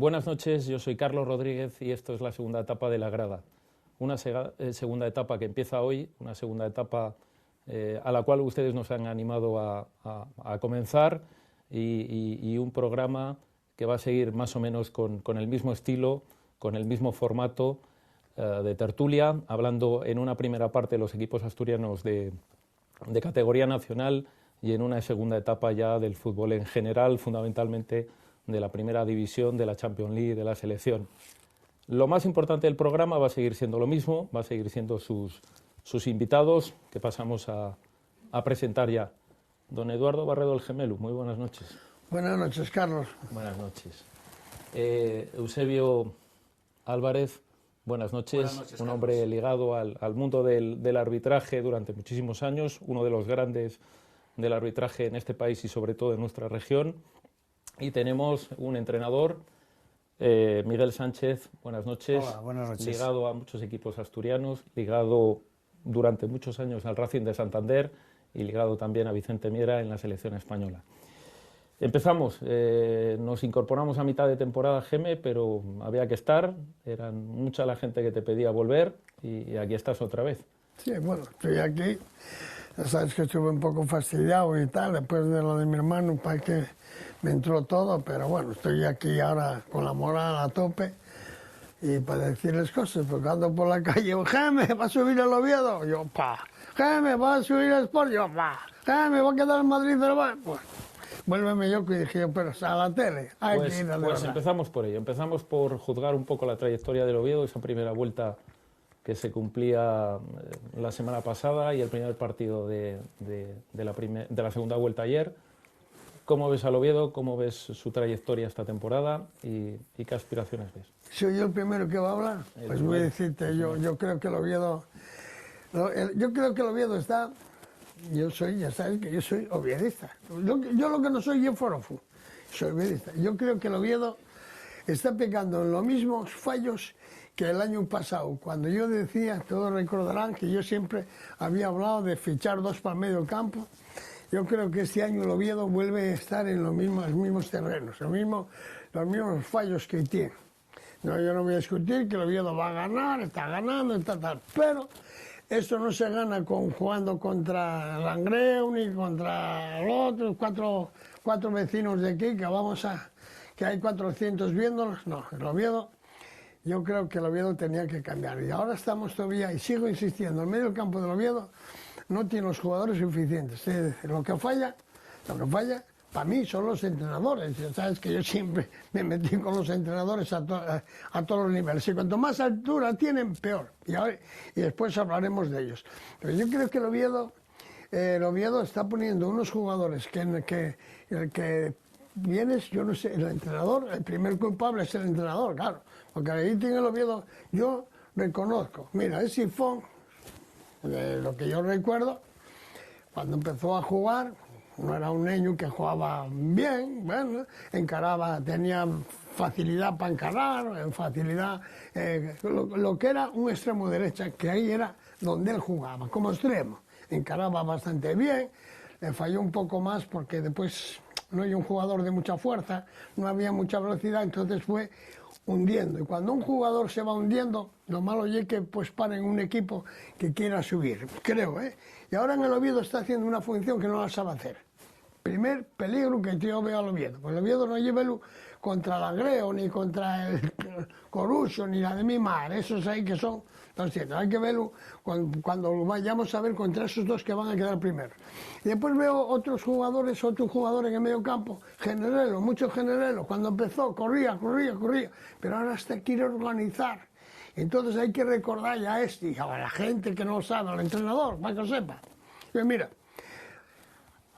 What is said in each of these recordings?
Buenas noches, yo soy Carlos Rodríguez y esto es la segunda etapa de La Grada. Una segunda etapa que empieza hoy, una segunda etapa a la cual ustedes nos han animado a comenzar y un programa que va a seguir más o menos con el mismo estilo, con el mismo formato de tertulia, hablando en una primera parte de los equipos asturianos de categoría nacional y en una segunda etapa ya del fútbol en general, fundamentalmente de la primera división, de la Champions League, de la selección. Lo más importante del programa va a seguir siendo lo mismo, va a seguir siendo sus invitados, que pasamos a presentar ya. Don Eduardo Barredo el Gemelu, muy buenas noches. Buenas noches, Carlos. Buenas noches. Eusebio Álvarez, buenas noches. Un hombre ligado al mundo del arbitraje durante muchísimos años, uno de los grandes del arbitraje en este país y sobre todo en nuestra región. Y tenemos un entrenador, Miguel Sánchez, buenas noches. Hola, buenas noches. Ligado a muchos equipos asturianos, ligado durante muchos años al Racing de Santander y ligado también a Vicente Miera en la selección española. Empezamos, nos incorporamos a mitad de temporada, Geme, pero había que estar, eran mucha la gente que te pedía volver y aquí estás otra vez. Sí, bueno, estoy aquí. Ya sabes que estuve un poco fastidiado y tal, después de lo de mi hermano, para que me entró todo, pero bueno, estoy aquí ahora con la moral a tope y para decirles cosas, porque ando por la calle, Jaime, ¿va a subir el Oviedo? Yo, pa. Jaime, ¿va a subir el Sport? Yo, pa. Jaime, ¿va a quedar en Madrid? Pues, vuélveme yo que dije, pero a la tele. Pues empezamos por ello, empezamos por juzgar un poco la trayectoria del Oviedo, esa primera vuelta que se cumplía la semana pasada y el primer partido de la segunda vuelta ayer. ¿Cómo ves al Oviedo? ¿Cómo ves su trayectoria esta temporada? ¿Y qué aspiraciones ves? ¿Soy yo el primero que va a hablar? Pues voy a decirte, yo creo que el Oviedo... Yo creo que el Oviedo está... ya sabes que yo soy oviedista. Yo lo que no soy, yo forofo. Soy oviedista. Yo creo que el Oviedo está pecando en los mismos fallos que el año pasado, cuando yo decía, todos recordarán que yo siempre había hablado de fichar dos para el medio campo. Yo creo que este año el Oviedo vuelve a estar en los mismos terrenos, los mismos fallos que tiene. No, yo no voy a discutir que el Oviedo va a ganar, está ganando, tal, pero esto no se gana jugando contra Langreo ni contra los otros cuatro vecinos de aquí, que hay 400 viéndolos. No, el Oviedo, yo creo que el Oviedo tenía que cambiar. Y ahora estamos todavía, y sigo insistiendo, el medio campo del Oviedo no tiene los jugadores suficientes. Es decir, lo que falla, para mí son los entrenadores. Ya sabes que yo siempre me metí con los entrenadores a todos los niveles. Y cuanto más altura tienen, peor. Y después hablaremos de ellos. Pero yo creo que el Oviedo está poniendo unos jugadores que el que vienes, yo no sé, el entrenador, el primer culpable es el entrenador, claro. Porque ahí tiene el Oviedo, yo reconozco. Mira, es Sifón, de lo que yo recuerdo, cuando empezó a jugar, no era un niño que jugaba bien, bueno, encaraba, tenía facilidad para encarar, facilidad, lo que era un extremo derecha, que ahí era donde él jugaba, como extremo. Encaraba bastante bien, le falló un poco más porque después no hay un jugador de mucha fuerza, no había mucha velocidad, entonces fue hundiendo. Y cuando un jugador se va hundiendo, lo malo es que pues paren un equipo que quiera subir, creo, ¿eh? Y ahora en el Oviedo está haciendo una función que no la sabe hacer. Primer peligro que yo veo al Oviedo. Pues el Oviedo no lleva contra el Langreo, ni contra el Coruso, ni la de mi madre. Esos ahí que son 200. Hay que verlo cuando vayamos a ver contra esos dos que van a quedar primero. Y después veo otros jugadores en el medio campo. Generelo, muchos generelos. Cuando empezó, corría. Pero ahora hasta quiere organizar. Entonces hay que recordar ya y a la gente que no lo sabe, al entrenador, para que lo sepa. Pues mira,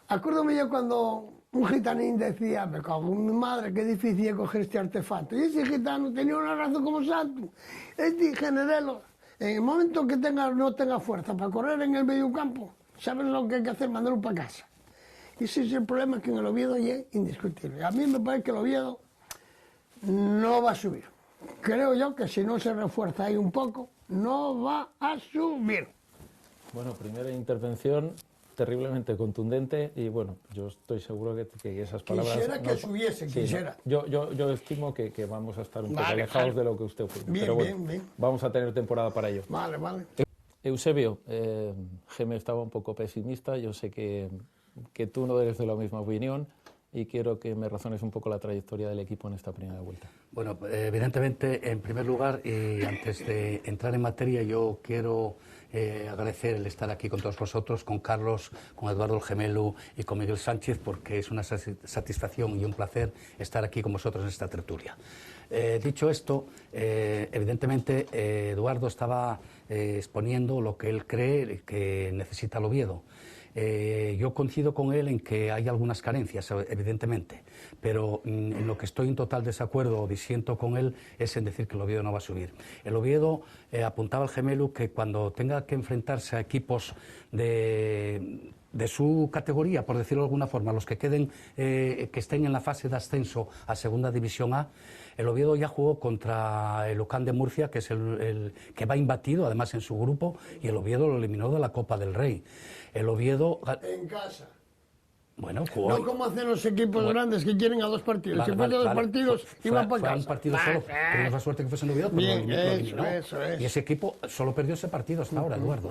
acuérdame yo cuando un gitanín decía, me cago en mi madre, qué difícil es coger este artefacto. Y ese gitano tenía una razón como santo. Este generelo, en el momento que no tenga fuerza para correr en el medio campo, ¿sabes lo que hay que hacer? Mandarlo para casa. Y ese es el problema, que en el Oviedo ya es indiscutible. A mí me parece que el Oviedo no va a subir. Creo yo que si no se refuerza ahí un poco, no va a subir. Bueno, primera intervención terriblemente contundente y bueno, yo estoy seguro que esas palabras... Quisiera que subiese, sí, quisiera. Yo estimo que vamos a estar un poco alejados de lo que usted opina. Bien, pero bueno, bien. vamos a tener temporada para ello. Vale, vale. Eusebio, Geme estaba un poco pesimista, yo sé que tú no eres de la misma opinión y quiero que me razones un poco la trayectoria del equipo en esta primera vuelta. Bueno, evidentemente, en primer lugar, y antes de entrar en materia, yo quiero agradecer el estar aquí con todos vosotros, con Carlos, con Eduardo el Gemelo y con Miguel Sánchez, porque es una satisfacción y un placer estar aquí con vosotros en esta tertulia. Dicho esto, evidentemente Eduardo estaba exponiendo lo que él cree que necesita el Oviedo. Yo coincido con él en que hay algunas carencias, evidentemente, pero en lo que estoy en total desacuerdo o disiento con él es en decir que el Oviedo no va a subir. El Oviedo, apuntaba al Gemelo, que cuando tenga que enfrentarse a equipos de su categoría, por decirlo de alguna forma, los que queden, que estén en la fase de ascenso a Segunda División A, el Oviedo ya jugó contra el Ocán de Murcia, que es el que va imbatido, además en su grupo, y el Oviedo lo eliminó de la Copa del Rey. El Oviedo... En casa. Bueno, jugó... No como hacen los equipos grandes que quieren a 2 partidos. Si fueron 2 partidos, iban para casa. Fue un partido solo. Tuvimos la suerte que fuese en Oviedo, pero Bien, lo eliminó. eso es. Y ese equipo solo perdió ese partido hasta ahora, Eduardo.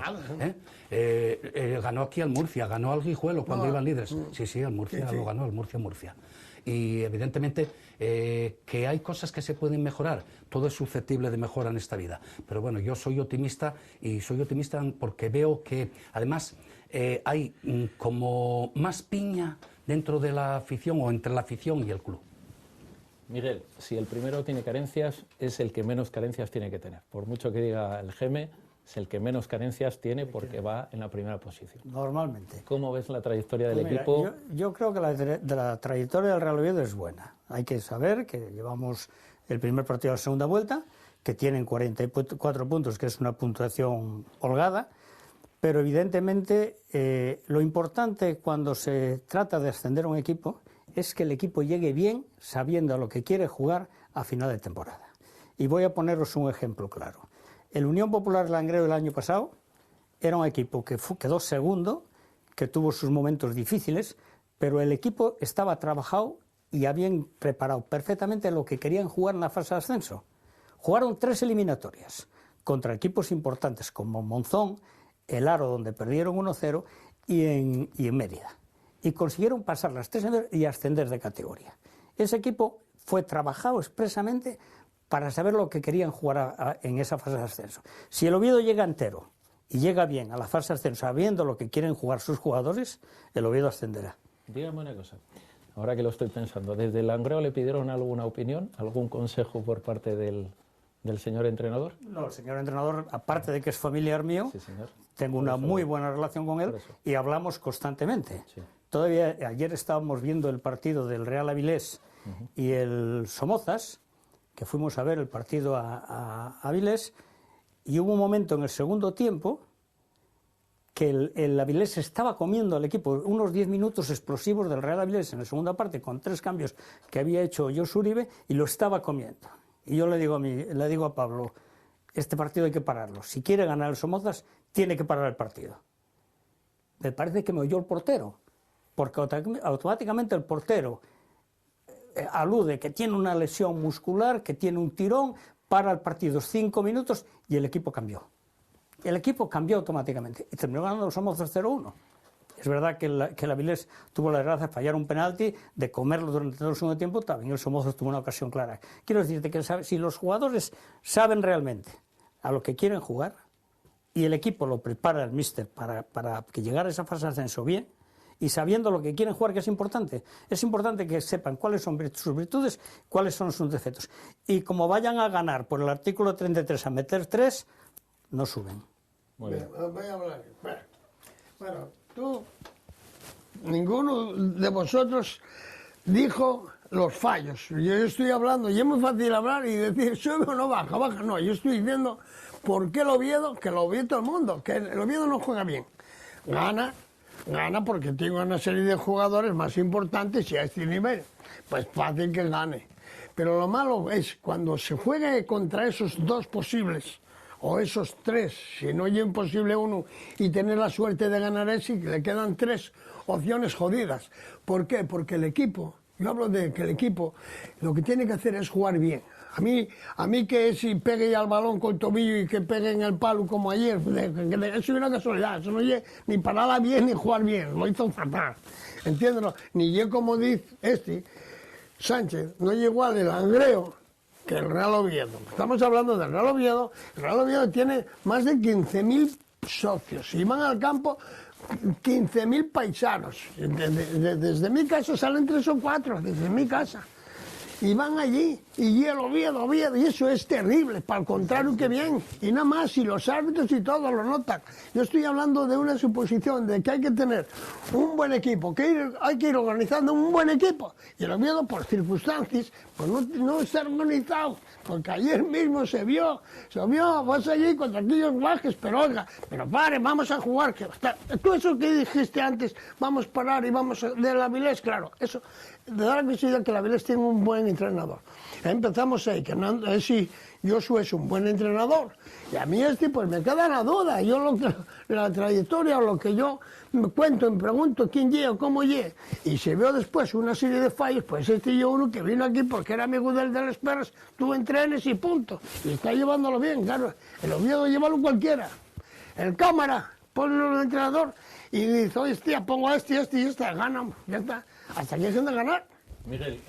Ganó aquí al Murcia, ganó al Guijuelo cuando iban líderes. Sí, al Murcia lo ganó, el Murcia. Y evidentemente que hay cosas que se pueden mejorar, todo es susceptible de mejora en esta vida, pero bueno, yo soy optimista y soy optimista porque veo que además hay como más piña dentro de la afición o entre la afición y el club. Miguel, si el primero tiene carencias, es el que menos carencias tiene que tener. Por mucho que diga el Geme, es el que menos carencias tiene porque va en la primera posición. Normalmente. ¿Cómo ves la trayectoria del Pues mira, equipo? Yo creo que la trayectoria del Real Oviedo es buena. Hay que saber que llevamos el primer partido de la segunda vuelta, que tienen 44 puntos, que es una puntuación holgada, pero evidentemente lo importante cuando se trata de ascender a un equipo es que el equipo llegue bien, sabiendo a lo que quiere jugar a final de temporada. Y voy a poneros un ejemplo claro. El Unión Popular Langreo el año pasado era un equipo que quedó segundo, que tuvo sus momentos difíciles, pero el equipo estaba trabajado y habían preparado perfectamente lo que querían jugar en la fase de ascenso. Jugaron 3 eliminatorias contra equipos importantes como Monzón, El Haro, donde perdieron 1-0, y en Mérida. Y consiguieron pasar las 3 y ascender de categoría. Ese equipo fue trabajado expresamente para saber lo que querían jugar en esa fase de ascenso. Si el Oviedo llega entero y llega bien a la fase de ascenso, sabiendo lo que quieren jugar sus jugadores, el Oviedo ascenderá. Dígame una cosa, ahora que lo estoy pensando, ¿desde el Langreo le pidieron alguna opinión, algún consejo por parte del señor entrenador? No, el señor entrenador, aparte de que es familiar mío, Sí, señor. tengo una muy buena relación con él y hablamos constantemente. Sí. Todavía ayer estábamos viendo el partido del Real Avilés y el Somozas, que fuimos a ver el partido a Avilés, y hubo un momento en el segundo tiempo que el Avilés estaba comiendo al equipo, unos 10 minutos explosivos del Real Avilés en la segunda parte, con 3 cambios que había hecho Josu Uribe, y lo estaba comiendo. Y yo le digo a Pablo, este partido hay que pararlo. Si quiere ganar el Somozas, tiene que parar el partido. Me parece que me oyó el portero, porque automáticamente el portero alude que tiene una lesión muscular, que tiene un tirón, para el partido 5 minutos y el equipo cambió. El equipo cambió automáticamente y terminó ganando el Somozas 0-1. Es verdad que el Avilés tuvo la desgracia de fallar un penalti, de comerlo durante todo el segundo tiempo, también el Somozas tuvo una ocasión clara. Quiero decirte que si los jugadores saben realmente a lo que quieren jugar y el equipo lo prepara el míster para que llegara a esa fase de ascenso bien, y sabiendo lo que quieren jugar, que es importante que sepan cuáles son sus virtudes, cuáles son sus defectos. Y como vayan a ganar por el artículo 33 a meter 3, no suben. Muy bien. Voy a hablar. Bueno, ninguno de vosotros dijo los fallos. Yo estoy hablando, y es muy fácil hablar y decir, sube o no baja, baja. No, yo estoy diciendo por qué el Oviedo, que lo vio todo el mundo, que el Oviedo no juega bien. Gana porque tiene una serie de jugadores más importantes y a este nivel, pues fácil que gane. Pero lo malo es cuando se juegue contra esos 2 posibles o esos 3, si no es imposible uno, y tener la suerte de ganar ese, que le quedan 3 opciones jodidas. ¿Por qué? Porque el equipo, yo hablo de que el equipo lo que tiene que hacer es jugar bien. A mí que si pegue ya al balón con el tobillo y que pegue en el palo como ayer, eso es una casualidad, eso no es ni parada bien ni jugar bien, lo hizo fatal, entiéndelo, ni yo como dice Sánchez, no llegó al langreo que el Real Oviedo. Estamos hablando del Real Oviedo. El Real Oviedo tiene más de 15.000 socios y van al campo 15.000 paisanos. Desde mi casa salen 3 o 4, desde mi casa. Y van allí, y el Oviedo, y eso es terrible, para el contrario que bien, y nada más, y los árbitros y todo lo notan. Yo estoy hablando de una suposición de que hay que tener un buen equipo, que hay que ir organizando un buen equipo, y el Oviedo, por circunstancias, pues no está organizado, porque ayer mismo se vio, vas allí contra aquellos bajes, pero oiga, pero pare, vamos a jugar, que tú eso que dijiste antes, vamos a parar y vamos de la Avilés, claro, eso, de dar la coincidencia que la Avilés tiene un buen entrenador. Empezamos ahí, que si Josu es un buen entrenador, y a mí pues me queda la duda, la trayectoria o lo que yo me cuento, me pregunto quién llega, cómo llega, y se veo después una serie de fallos, pues yo uno que vino aquí porque era amigo de las perras, tú entrenes y punto, y está llevándolo bien, claro, el Oviedo llévalo cualquiera, el cámara, ponlo el entrenador, y dice, oye, tía, pongo este y este, ganan, ya está, hasta aquí es donde ganar. Miguel,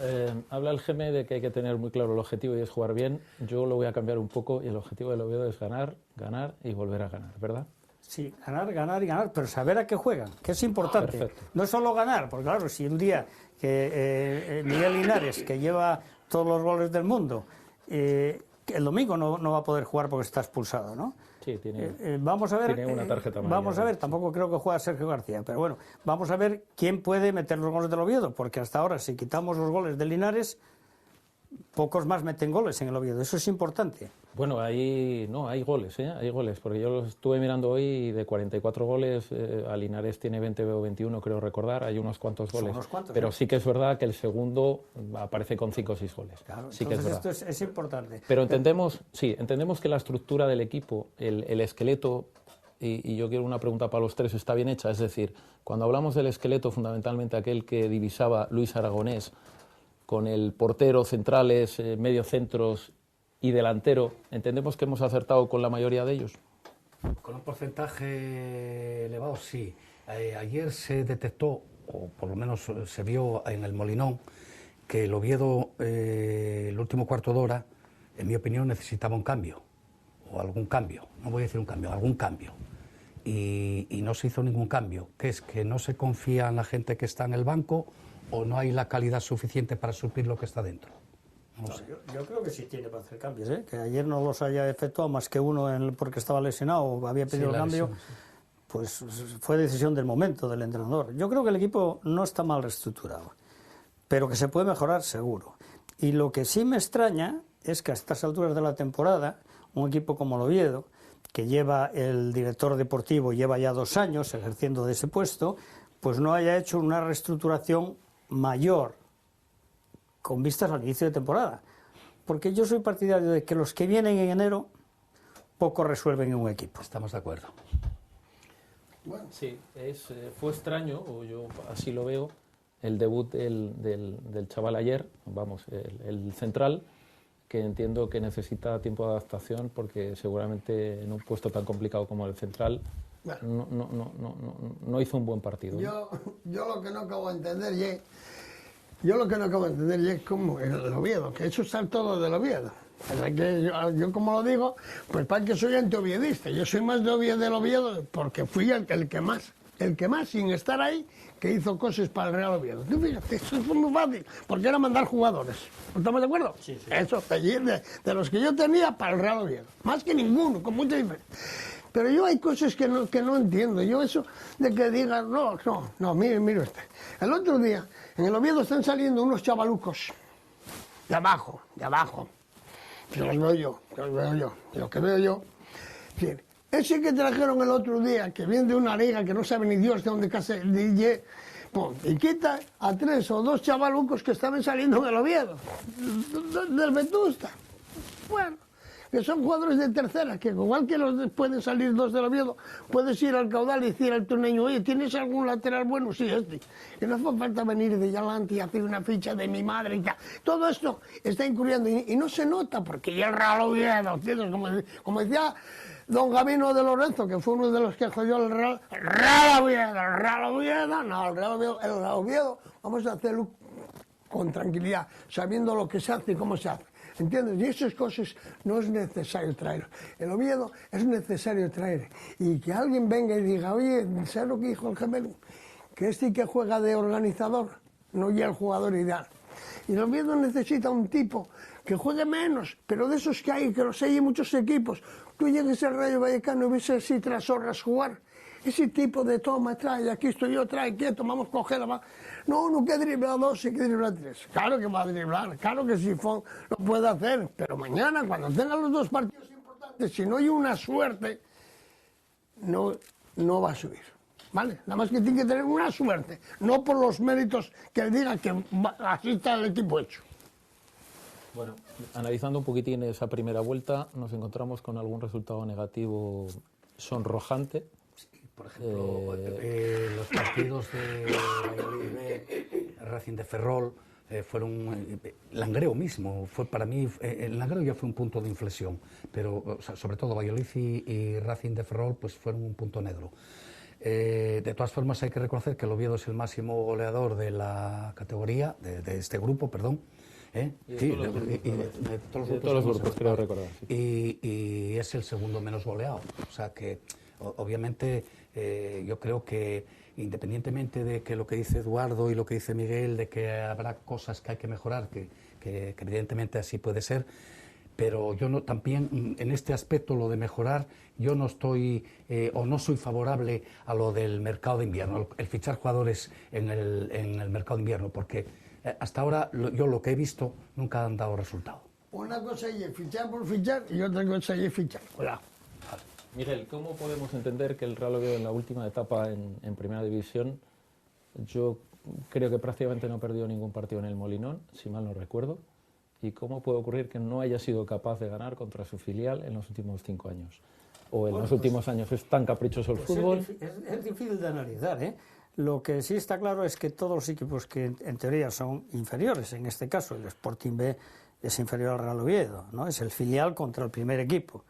habla el GM de que hay que tener muy claro el objetivo y es jugar bien. Yo lo voy a cambiar un poco y el objetivo del Oviedo es ganar, ganar y volver a ganar, ¿verdad? Sí, ganar, ganar y ganar, pero saber a qué juegan, que es importante. Perfecto. No es solo ganar, porque claro, si un día que Miguel Linares, que lleva todos los goles del mundo, el domingo no va a poder jugar porque está expulsado, ¿no? Sí, vamos a ver, tiene una tarjeta amarilla. Vamos a ver, tampoco creo que juegue Sergio García, pero bueno, vamos a ver quién puede meter los goles del Oviedo, porque hasta ahora, si quitamos los goles de Linares, pocos más meten goles en el Oviedo, eso es importante. Bueno, hay goles, hay goles, porque yo los estuve mirando hoy y de 44 goles, a Linares tiene 20 o 21, creo recordar, hay unos cuantos goles. Unos cuantos, pero ¿no? Sí que es verdad que el segundo aparece con 5 o 6 goles. Claro, sí que es verdad. Esto es importante. Pero entendemos que la estructura del equipo, el esqueleto, y yo quiero una pregunta para los tres, está bien hecha, es decir, cuando hablamos del esqueleto, fundamentalmente aquel que divisaba Luis Aragonés, con el portero, centrales, mediocentros y delantero, ¿entendemos que hemos acertado con la mayoría de ellos? Con un porcentaje elevado, sí. Ayer se detectó, o por lo menos se vio en el Molinón, que el Oviedo, el último cuarto de hora, en mi opinión, necesitaba un cambio, o algún cambio, no voy a decir un cambio, algún cambio. Y no se hizo ningún cambio, que es que no se confía en la gente que está en el banco, o no hay la calidad suficiente para suplir lo que está dentro. No sé. Yo creo que sí tiene para hacer cambios, que ayer no los haya efectuado más que uno porque estaba lesionado o había pedido el cambio, lesión, sí. Pues fue decisión del momento del entrenador. Yo creo que el equipo no está mal reestructurado, pero que se puede mejorar seguro. Y lo que sí me extraña es que a estas alturas de la temporada, un equipo como el Oviedo, que lleva el director deportivo, lleva ya 2 años ejerciendo de ese puesto, pues no haya hecho una reestructuración mayor con vistas al inicio de temporada, porque yo soy partidario de que los que vienen en enero poco resuelven en un equipo. Estamos de acuerdo. Bueno, sí, fue extraño, o yo así lo veo, el debut del chaval ayer, vamos, el central, que entiendo que necesita tiempo de adaptación porque seguramente en un puesto tan complicado como el central no hizo un buen partido. Yo lo que no acabo de entender es como el Oviedo, que eso está todo del Oviedo. O sea que yo como lo digo, pues para que soy antioviedista, yo soy más del Oviedo porque fui el que más, sin estar ahí, que hizo cosas para el Real Oviedo. Tú fíjate, eso fue muy fácil, porque era mandar jugadores. ¿Estamos de acuerdo? Sí. Eso, de los que yo tenía para el Real Oviedo. Más que ninguno, con mucha diferencia. Pero yo hay cosas que no entiendo. Yo eso de que digan, no, mire usted. El otro día, en el Oviedo están saliendo unos chavalucos de abajo. Que los veo yo. Lo que veo yo. Bien, ese que trajeron el otro día, que viene de una liga que no sabe ni Dios de dónde casi DJ, y quita a 3 o 2 chavalucos que estaban saliendo en el Oviedo, del Vetusta. Bueno, que son jugadores de tercera, que igual que los pueden salir dos del Oviedo, puedes ir al Caudal y decir al turneño, oye, ¿tienes algún lateral bueno? Sí, este. Que no hace falta venir de adelante y hacer una ficha de mi madre y tal. Todo esto está incurriendo y no se nota, porque ya el Real Oviedo, ¿entiendes? Como decía don Gabino de Lorenzo, que fue uno de los que jodió el Real Oviedo, vamos a hacerlo con tranquilidad, sabiendo lo que se hace y cómo se hace. ¿Entiendes? Y esas cosas no es necesario traer. El Oviedo es necesario traer. Y que alguien venga y diga, oye, ¿sabes lo que dijo el Gemelo? Que este que juega de organizador no es el jugador ideal. Y el Oviedo necesita un tipo que juegue menos, pero de esos que hay, que los hay en muchos equipos. Tú llegues al Rayo Vallecano y ves así tras horas jugar. Ese tipo de toma, trae, aquí estoy yo, trae, quieto, vamos a cogerla, va. No, que dribla dos y que dribla tres. Claro que va a driblar, claro que Sifón lo puede hacer, pero mañana, cuando tengan los dos partidos importantes, si no hay una suerte, no va a subir. ¿Vale? Nada más que tiene que tener una suerte, no por los méritos que digan que así está el equipo hecho. Bueno, analizando un poquitín esa primera vuelta, nos encontramos con algún resultado negativo sonrojante. Por ejemplo, los partidos de Valladolid B, Racing de Ferrol, fueron Langreo mismo. Fue para mí, el Langreo ya fue un punto de inflexión, pero o sea, sobre todo Valladolid y Racing de Ferrol pues fueron un punto negro. De todas formas hay que reconocer que el Oviedo es el máximo goleador de la categoría, de este grupo, perdón. Sí, de todos los grupos, creo recordar. Sí. Y es el segundo menos goleado. O sea que, obviamente, yo creo que independientemente de que lo que dice Eduardo y lo que dice Miguel, de que habrá cosas que hay que mejorar, que evidentemente así puede ser, pero yo no, también en este aspecto, lo de mejorar, yo no estoy o no soy favorable a lo del mercado de invierno, el fichar jugadores en el mercado de invierno, porque hasta ahora yo lo que he visto nunca han dado resultado. Una cosa es fichar por fichar y otra cosa es fichar. Hola. Miguel, ¿cómo podemos entender que el Real Oviedo en la última etapa en Primera División, yo creo que prácticamente no ha perdido ningún partido en el Molinón, si mal no recuerdo, y cómo puede ocurrir que no haya sido capaz de ganar contra su filial en los últimos 5 años? O en los últimos años. ¿Es tan caprichoso el fútbol? Es difícil de analizar, ¿eh? Lo que sí está claro es que todos los equipos que en teoría son inferiores, en este caso el Sporting B es inferior al Real Oviedo, ¿no? Es el filial contra el primer equipo.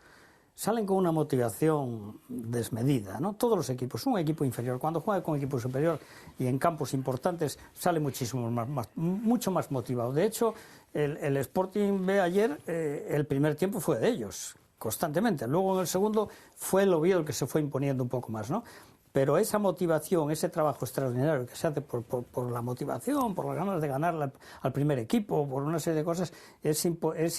Salen con una motivación desmedida, ¿no? Todos los equipos, un equipo inferior, cuando juega con equipo superior y en campos importantes, sale mucho más motivado. De hecho, el Sporting B ayer, el primer tiempo fue de ellos, constantemente. Luego en el segundo fue el Oviedo el que se fue imponiendo un poco más, ¿no? Pero esa motivación, ese trabajo extraordinario que se hace por la motivación, por las ganas de ganar al primer equipo, por una serie de cosas, es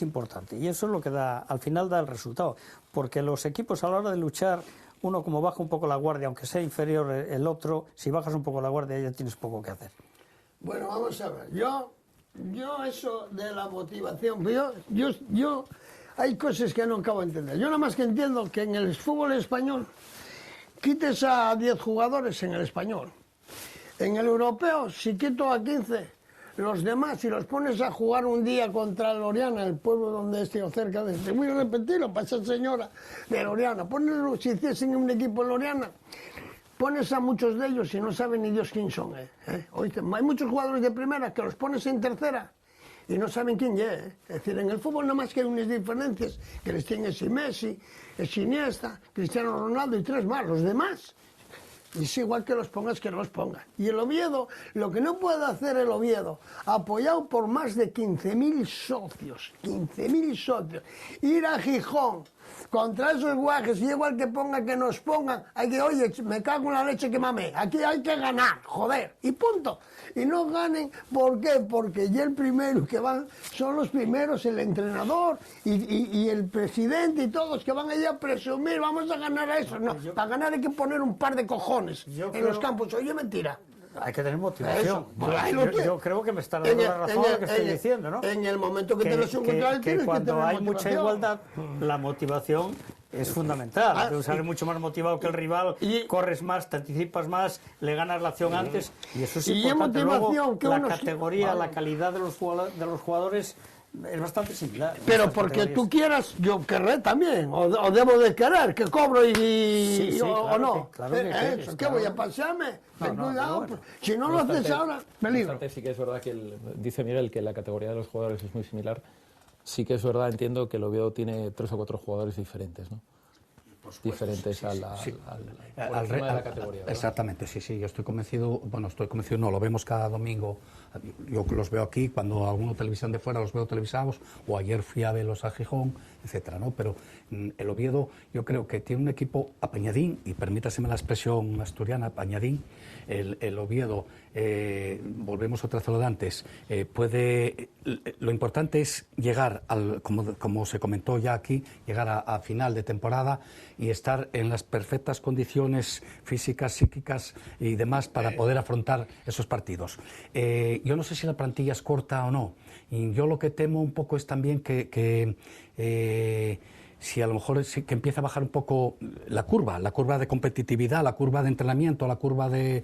importante. Y eso es lo que al final da el resultado. Porque los equipos a la hora de luchar, uno como baja un poco la guardia, aunque sea inferior el otro, si bajas un poco la guardia ya tienes poco que hacer. Bueno, vamos a ver. Yo eso de la motivación, yo hay cosas que no acabo de entender. Yo nada más que entiendo que en el fútbol español quites a 10 jugadores en el español. En el europeo, si quito a 15, los demás, si los pones a jugar un día contra Loriana, el pueblo donde estoy cerca de este, voy a repetirlo para esa señora de Loriana, ponlos, si hiciesen un equipo en Loriana, pones a muchos de ellos y no saben ni Dios quién son. ¿Oíste? Hay muchos jugadores de primera que los pones en tercera y no saben quién es. Es decir, en el fútbol nada más que hay unas diferencias, que les tienes y Messi, es Iniesta, Cristiano Ronaldo y 3 más. Los demás es igual que los pongas que no los pongas. Y el Oviedo, lo que no puede hacer el Oviedo, apoyado por más de 15.000 socios, ir a Gijón contra esos guajes, y igual que ponga que nos pongan, hay que, oye, me cago en la leche que mamé, aquí hay que ganar, joder, y punto. Y no ganen, ¿por qué? Porque ya el primero que van, son los primeros, el entrenador y el presidente y todos que van allá a presumir, vamos a ganar a eso. No, para ganar hay que poner un par de cojones en los campos. Oye, mentira. Hay que tener motivación. Yo creo que me está dando la razón a lo que estoy diciendo, ¿no? En el momento que te lo encuentras, que cuando hay mucha igualdad, la motivación es fundamental. Tú sales mucho más motivado que el rival, corres más, te anticipas más, le ganas la acción antes, y eso es importante. Luego, la categoría, la calidad de los jugadores es bastante similar. Pero porque tú quieras, yo querré también, o debo de querer, que cobro Sí, o claro no. claro que quieres, ¿Qué claro. voy a pasarme? Ten cuidado, bueno. si no lo haces ahora, peligro. Bastante, sí que es verdad que, dice Miguel, que la categoría de los jugadores es muy similar. Sí que es verdad, entiendo que el Oviedo tiene 3 o 4 jugadores diferentes, ¿no? Diferentes por encima de la categoría, ¿verdad? Exactamente, sí, yo estoy convencido, no, lo vemos cada domingo, yo los veo aquí, cuando alguno televisión de fuera los veo televisados, o ayer fui a verlos a Gijón, etcétera, ¿no? Pero el Oviedo yo creo que tiene un equipo apañadín, y permítaseme la expresión asturiana, apañadín. El Oviedo, volvemos otra vez a lo de antes, lo importante es llegar, como se comentó ya aquí, llegar a final de temporada y estar en las perfectas condiciones físicas, psíquicas y demás para poder afrontar esos partidos. Yo no sé si la plantilla es corta o no, y yo lo que temo un poco es también que si a lo mejor que empieza a bajar un poco la curva de competitividad, la curva de entrenamiento, la curva de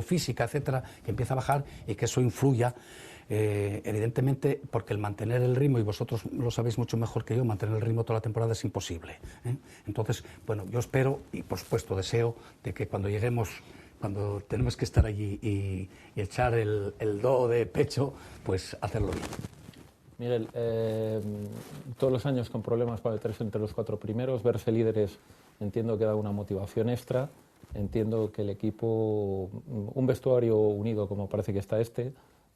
física, etcétera, que empieza a bajar y que eso influya, evidentemente, porque el mantener el ritmo, y vosotros lo sabéis mucho mejor que yo, mantener el ritmo toda la temporada es imposible, ¿eh? Entonces, bueno, yo espero y por supuesto deseo de que cuando lleguemos, cuando tenemos que estar allí y echar el do de pecho, pues hacerlo bien. Miguel, todos los años con problemas para meterse entre los 4 primeros, verse líderes, entiendo que da una motivación extra, entiendo que el equipo, un vestuario unido como parece que está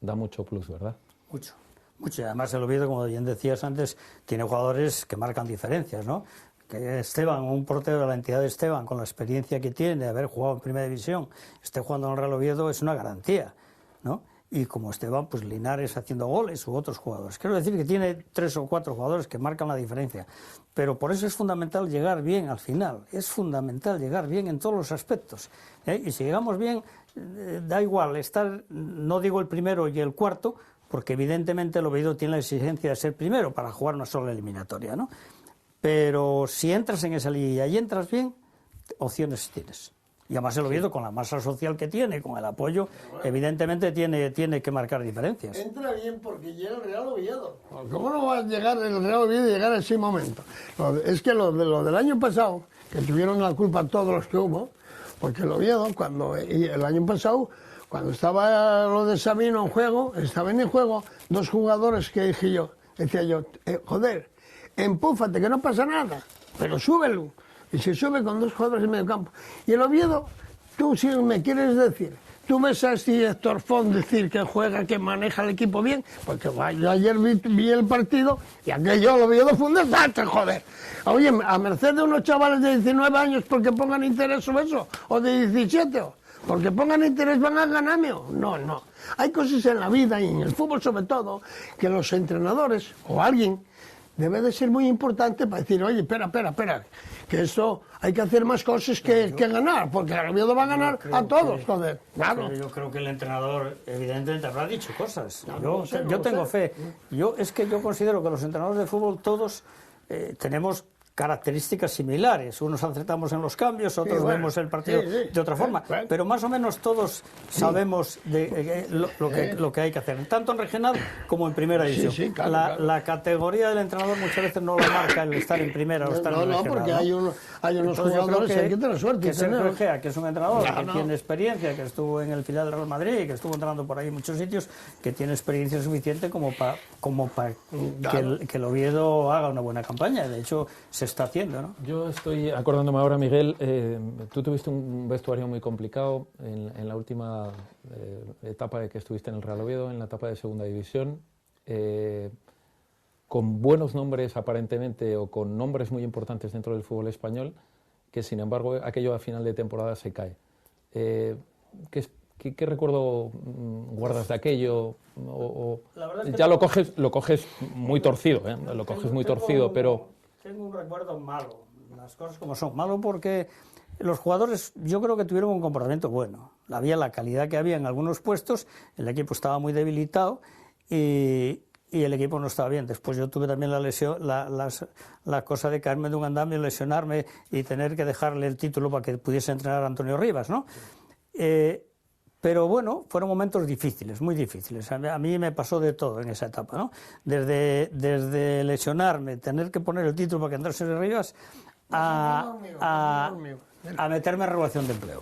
da mucho plus, ¿verdad? Mucho. Y además el Oviedo, como bien decías antes, tiene jugadores que marcan diferencias, ¿no? Que Esteban, un portero de la entidad de Esteban, con la experiencia que tiene de haber jugado en Primera División, esté jugando en el Real Oviedo, es una garantía, ¿no? Y como Esteban, pues Linares haciendo goles u otros jugadores. Quiero decir que tiene 3 o 4 jugadores que marcan la diferencia. Pero por eso es fundamental llegar bien al final. Es fundamental llegar bien en todos los aspectos, ¿eh? Y si llegamos bien, da igual estar, no digo el primero y el cuarto, porque evidentemente el Oviedo tiene la exigencia de ser primero para jugar una sola eliminatoria, ¿no? Pero si entras en esa liga y entras bien, opciones tienes. Y además el Oviedo, con la masa social que tiene, con el apoyo, evidentemente tiene que marcar diferencias. Entra bien porque llega el Real Oviedo. ¿Cómo no va a llegar el Real Oviedo y llegar a ese momento? Es que lo del año pasado, que tuvieron la culpa todos los que hubo, porque el Oviedo, el año pasado, cuando estaba lo de Sabino en juego, estaban en juego 2 jugadores que decía yo, joder, empúfate, que no pasa nada, pero súbelo. Y se sube con 2 jugadores en medio campo. Y el Oviedo, tú si me quieres decir, tú ves a este Héctor Font decir que juega, que maneja el equipo bien, porque yo ayer vi el partido y aquello el Oviedo fue un desastre, joder. Oye, a merced de unos chavales de 19 años porque pongan interés sobre eso, o de 17, porque pongan interés van a ganarme. No. Hay cosas en la vida y en el fútbol sobre todo, que los entrenadores o alguien debe de ser muy importante para decir, oye, espera, que esto hay que hacer más cosas que ganar, porque el Oviedo va a ganar a todos, joder. Claro. Yo creo que el entrenador evidentemente habrá dicho cosas. No, yo tengo fe. Yo considero que los entrenadores de fútbol todos tenemos características similares. Unos acertamos en los cambios, otros vemos el partido de otra forma, pero más o menos todos sabemos lo que hay que hacer, tanto en regional como en primera división. Claro. La categoría del entrenador muchas veces no lo marca el estar en primera o estar en regional. No, porque hay unos jugadores que hay que tener suerte. Que Sergio Egea, que es un entrenador que tiene experiencia, que estuvo en el filial del Real Madrid, que estuvo entrenando por ahí en muchos sitios, que tiene experiencia suficiente como para que el Oviedo haga una buena campaña. De hecho, se está haciendo, ¿no? Yo estoy acordándome ahora, Miguel, tú tuviste un vestuario muy complicado en la última etapa de que estuviste en el Real Oviedo, en la etapa de Segunda División, con buenos nombres aparentemente o con nombres muy importantes dentro del fútbol español, que sin embargo aquello a final de temporada se cae. ¿Qué recuerdo guardas de aquello? Ya lo coges muy torcido, lo coges muy torcido, pero... Tengo un recuerdo malo, las cosas como son. Malo porque los jugadores yo creo que tuvieron un comportamiento bueno. Había la calidad que había en algunos puestos, el equipo estaba muy debilitado y el equipo no estaba bien. Después yo tuve también la lesión, la cosa de caerme de un andamio, lesionarme y tener que dejarle el título para que pudiese entrenar a Antonio Rivas, ¿no? Pero bueno, fueron momentos difíciles, muy difíciles. A mí me pasó de todo en esa etapa, ¿no? Desde lesionarme, tener que poner el título para que Andrés Rivas, a meterme en regulación de empleo.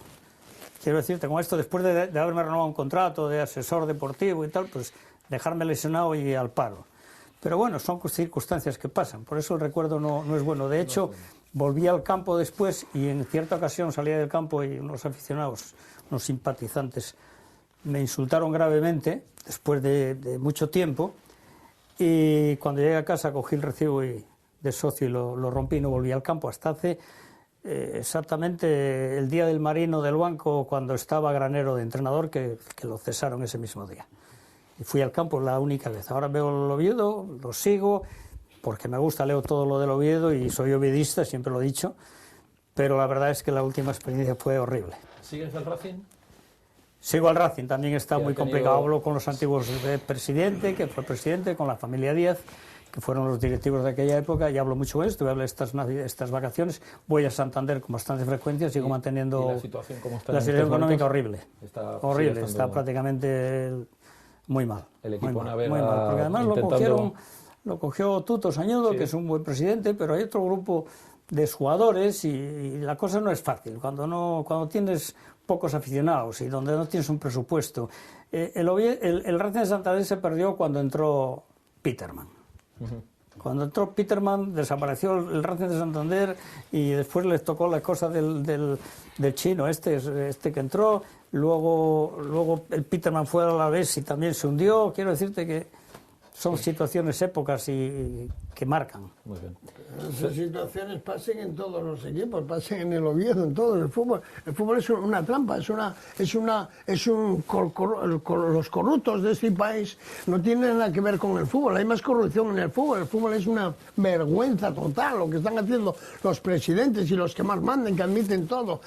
Quiero decirte, con esto, después de haberme renovado un contrato de asesor deportivo y tal, pues dejarme lesionado y al paro. Pero bueno, son circunstancias que pasan, por eso el recuerdo no es bueno. De hecho, volví al campo después y en cierta ocasión salía del campo y unos aficionados, unos simpatizantes, me insultaron gravemente después de mucho tiempo, y cuando llegué a casa cogí el recibo de socio y lo rompí y no volví al campo hasta hace exactamente el día del Marino del banco, cuando estaba Granero de entrenador, que lo cesaron ese mismo día. Y fui al campo la única vez. Ahora veo el Oviedo, lo sigo, porque me gusta, leo todo lo del Oviedo y soy oviedista, siempre lo he dicho, pero la verdad es que la última experiencia fue horrible. ¿Sigues al Racing? Sigo al Racing, también está muy complicado. Hablo con los antiguos presidentes, que fue presidente, con la familia Díaz, que fueron los directivos de aquella época, y hablo mucho con esto. Voy a estas vacaciones, voy a Santander con bastante frecuencia, sigo manteniendo... ¿Y la situación cómo está? La situación económica horrible, horrible, está prácticamente muy mal. El equipo muy Navega mal, porque además lo cogió Tuto Sañudo, que es un buen presidente, pero hay otro grupo de jugadores y la cosa no es fácil. Cuando tienes pocos aficionados y donde no tienes un presupuesto. El Racing de Santander se perdió cuando entró Peterman. Cuando entró Peterman desapareció el Racing de Santander y después les tocó la cosa del chino este que entró, luego el Peterman fue a la vez y también se hundió. Quiero decirte que son situaciones, épocas y que marcan. Muy bien. Esas situaciones pasan en todos los equipos, pasan en el Oviedo, en todo el fútbol. El fútbol es una trampa, los corruptos de este país no tienen nada que ver con el fútbol. Hay más corrupción en el fútbol. El fútbol es una vergüenza total lo que están haciendo los presidentes y los que más mandan, que admiten todo,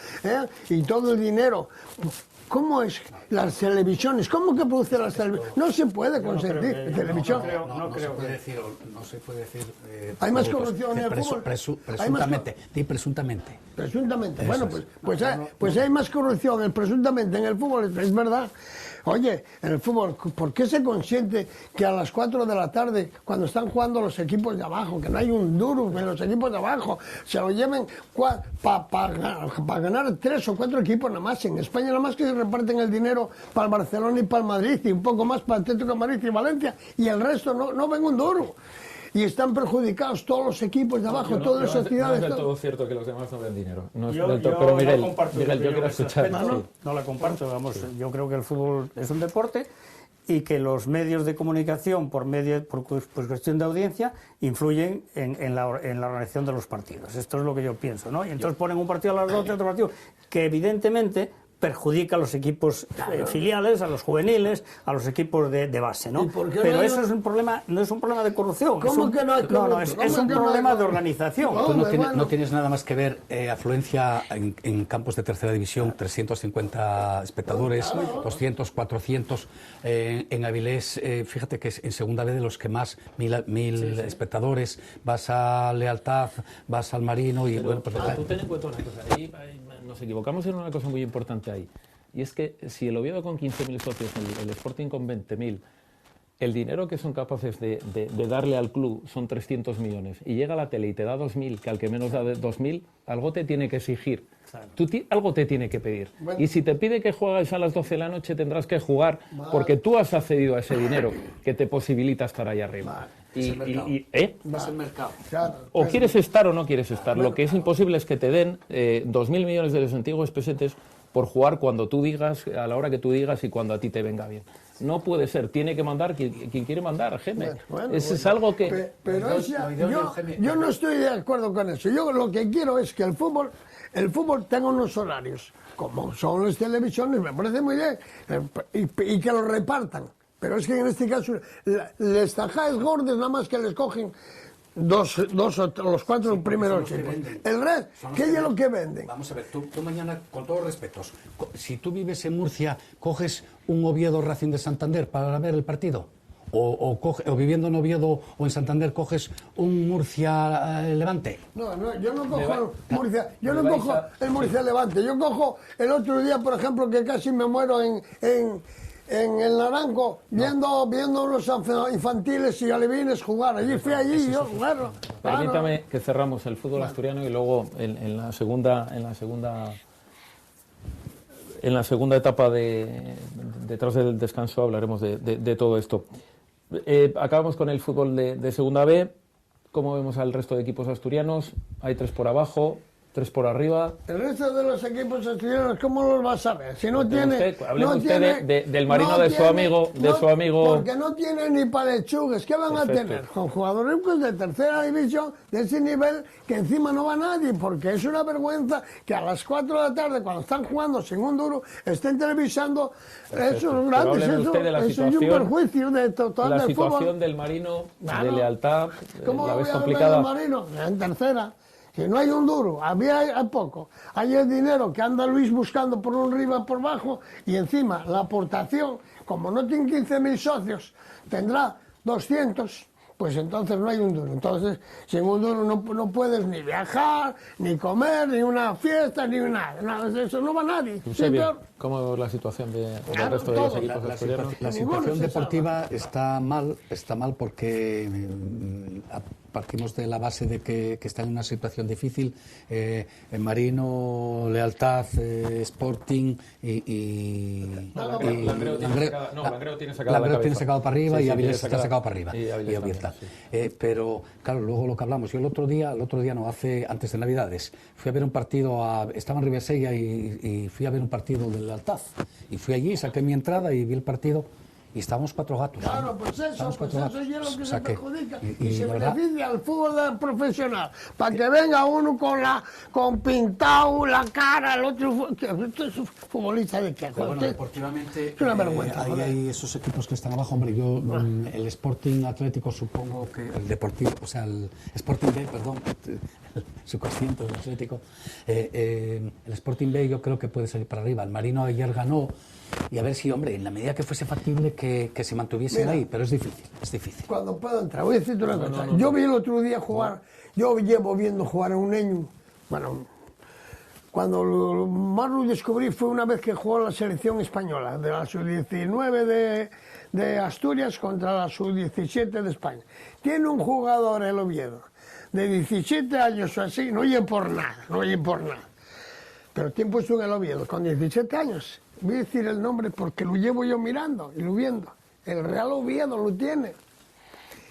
y todo el dinero. ¿Cómo es las televisiones? ¿Cómo que produce las televisiones? No se puede consentir televisión. No se puede decir. ¿Hay más corrupción en el fútbol? Presuntamente. Presuntamente. Presuntamente. Bueno, pues hay más corrupción presuntamente en el fútbol, es verdad. Oye, en el fútbol, ¿por qué se consiente que a las 4 de la tarde, cuando están jugando los equipos de abajo, que no hay un duro en los equipos de abajo, se lo lleven para ganar 3 o 4 equipos nada más? En España nada más que se reparten el dinero para el Barcelona y para el Madrid, y un poco más para el Atlético de Madrid y Valencia, y el resto no ven un duro. Y están perjudicados todos los equipos de abajo, todas las sociedades. No es del todo cierto que los demás no ven dinero. Pero Miguel, yo quiero escuchar. No la comparto, vamos. Sí. Yo creo que el fútbol es un deporte y que los medios de comunicación, por cuestión de audiencia, influyen en la organización de los partidos. Esto es lo que yo pienso, ¿no? Y entonces ponen un partido a las 12, otro partido, que evidentemente perjudica a los equipos filiales, a los juveniles, a los equipos de base, ¿no? Pero eso es un problema, no es un problema de corrupción. ¿Cómo que no hay corrupción? Es un problema de organización. Tú no tienes nada más que ver afluencia en campos de tercera división, 350 espectadores, 200, 400. En Avilés, fíjate que es en segunda vez de los que más, 1000 espectadores. Vas a Lealtad, vas al Marino y... Pero, bueno, tú ten en cuenta una cosa. Ahí nos equivocamos en una cosa muy importante ahí, y es que si el Oviedo con 15.000 socios, el Sporting con 20.000, el dinero que son capaces de darle al club son 300 millones, y llega la tele y te da 2.000, que al que menos da 2.000, algo te tiene que exigir. Claro. Algo te tiene que pedir. Bueno. Y si te pide que juegues a las 12 de la noche, tendrás que jugar, porque tú has accedido a ese dinero que te posibilita estar ahí arriba. Vas al mercado. Claro, o quieres estar o no quieres estar. Lo que es imposible es que te den 2.000 millones de los antiguos pesetes por jugar cuando tú digas, a la hora que tú digas y cuando a ti te venga bien. No puede ser, tiene que mandar quien quiere mandar, Geme. Es algo que... Pero yo no estoy de acuerdo con eso. Yo lo que quiero es que el fútbol tenga unos horarios, como son las televisiones, me parece muy bien, y que los repartan. Pero es que en este caso, les tajáis gordes nada más que les cogen los 4 primeros chicos. El resto, ¿qué es lo que venden? Vamos a ver, tú mañana, con todos respetos, si tú vives en Murcia, ¿coges un Oviedo Racing de Santander para ver el partido? o viviendo en Oviedo o en Santander coges un Murcia-Levante. No, yo no cojo el Murcia, el Murcia-Levante. Yo cojo el otro día, por ejemplo, que casi me muero en el Naranco, viendo los infantiles y alevines jugar. Allí fui allí y yo jugarlo. Permítame que cerramos el fútbol asturiano y luego en la segunda etapa detrás del descanso hablaremos de todo esto. Acabamos con el fútbol de Segunda B. ¿Cómo vemos al resto de equipos asturianos? Hay 3 por abajo, 3 por arriba. El resto de los equipos asturianos, ¿cómo los vas a ver? Si no tiene... Hablemos usted del Marino, de su amigo... Porque no tiene ni para lechugues. ¿Qué van a tener? Con jugadores pues, de tercera división, de ese nivel, que encima no va nadie, porque es una vergüenza que a las 4 de la tarde, cuando están jugando sin un duro, estén televisando esos grandes. Eso es un perjuicio de total la del situación fútbol. del Marino, de lealtad, ¿Cómo la lo ves voy a complicada? ver del Marino? En tercera. Que no hay un duro, hay poco. Hay el dinero que anda Luis buscando por un arriba por abajo y encima la aportación, como no tiene 15.000 socios, tendrá 200, pues entonces no hay un duro. Entonces, sin un duro no puedes ni viajar, ni comer, ni una fiesta, ni nada. Eso no va nadie. ¿Cómo ves la situación del resto de los equipos asturianos? La situación deportiva está mal porque partimos de la base de que está en una situación difícil. Marino, Lealtad, Sporting Langreo tiene sacado para arriba y Avilés está sacado para arriba. Y Avilés también, sí. Pero, claro, luego lo que hablamos. Yo el otro día antes de Navidades, fui a ver un partido, estaba en Ribersella y fui a ver un partido de Lealtad. Y fui allí, saqué mi entrada y vi el partido. Y estábamos 4 gatos. Claro, pues eso es lo que se perjudica. Y se verdad, beneficia al fútbol profesional. Para que venga uno con pintado la cara, el otro... Esto es futbolista de qué. Pero bueno, deportivamente es una vergüenza. Ahí hay esos equipos que están abajo. Hombre, yo el Sporting Atlético supongo que... El Deportivo, o sea, el Sporting B, perdón, soy consciente del Atlético. El Sporting B yo creo que puede salir para arriba. El Marino ayer ganó. Y a ver si, hombre, en la medida que fuese factible que se mantuviesen ahí, pero es difícil. Cuando puedo entrar, voy a decirte una cosa. Yo vi el otro día jugar, yo llevo viendo jugar a un niño, bueno, cuando más lo descubrí fue una vez que jugó la selección española, de la sub-19 de Asturias contra la sub-17 de España. Tiene un jugador, el Oviedo, de 17 años o así, no oye por nada. Pero tiempo estuvo en el Oviedo, con 17 años. Voy a decir el nombre porque lo llevo yo mirando y lo viendo. El Real Oviedo lo tiene.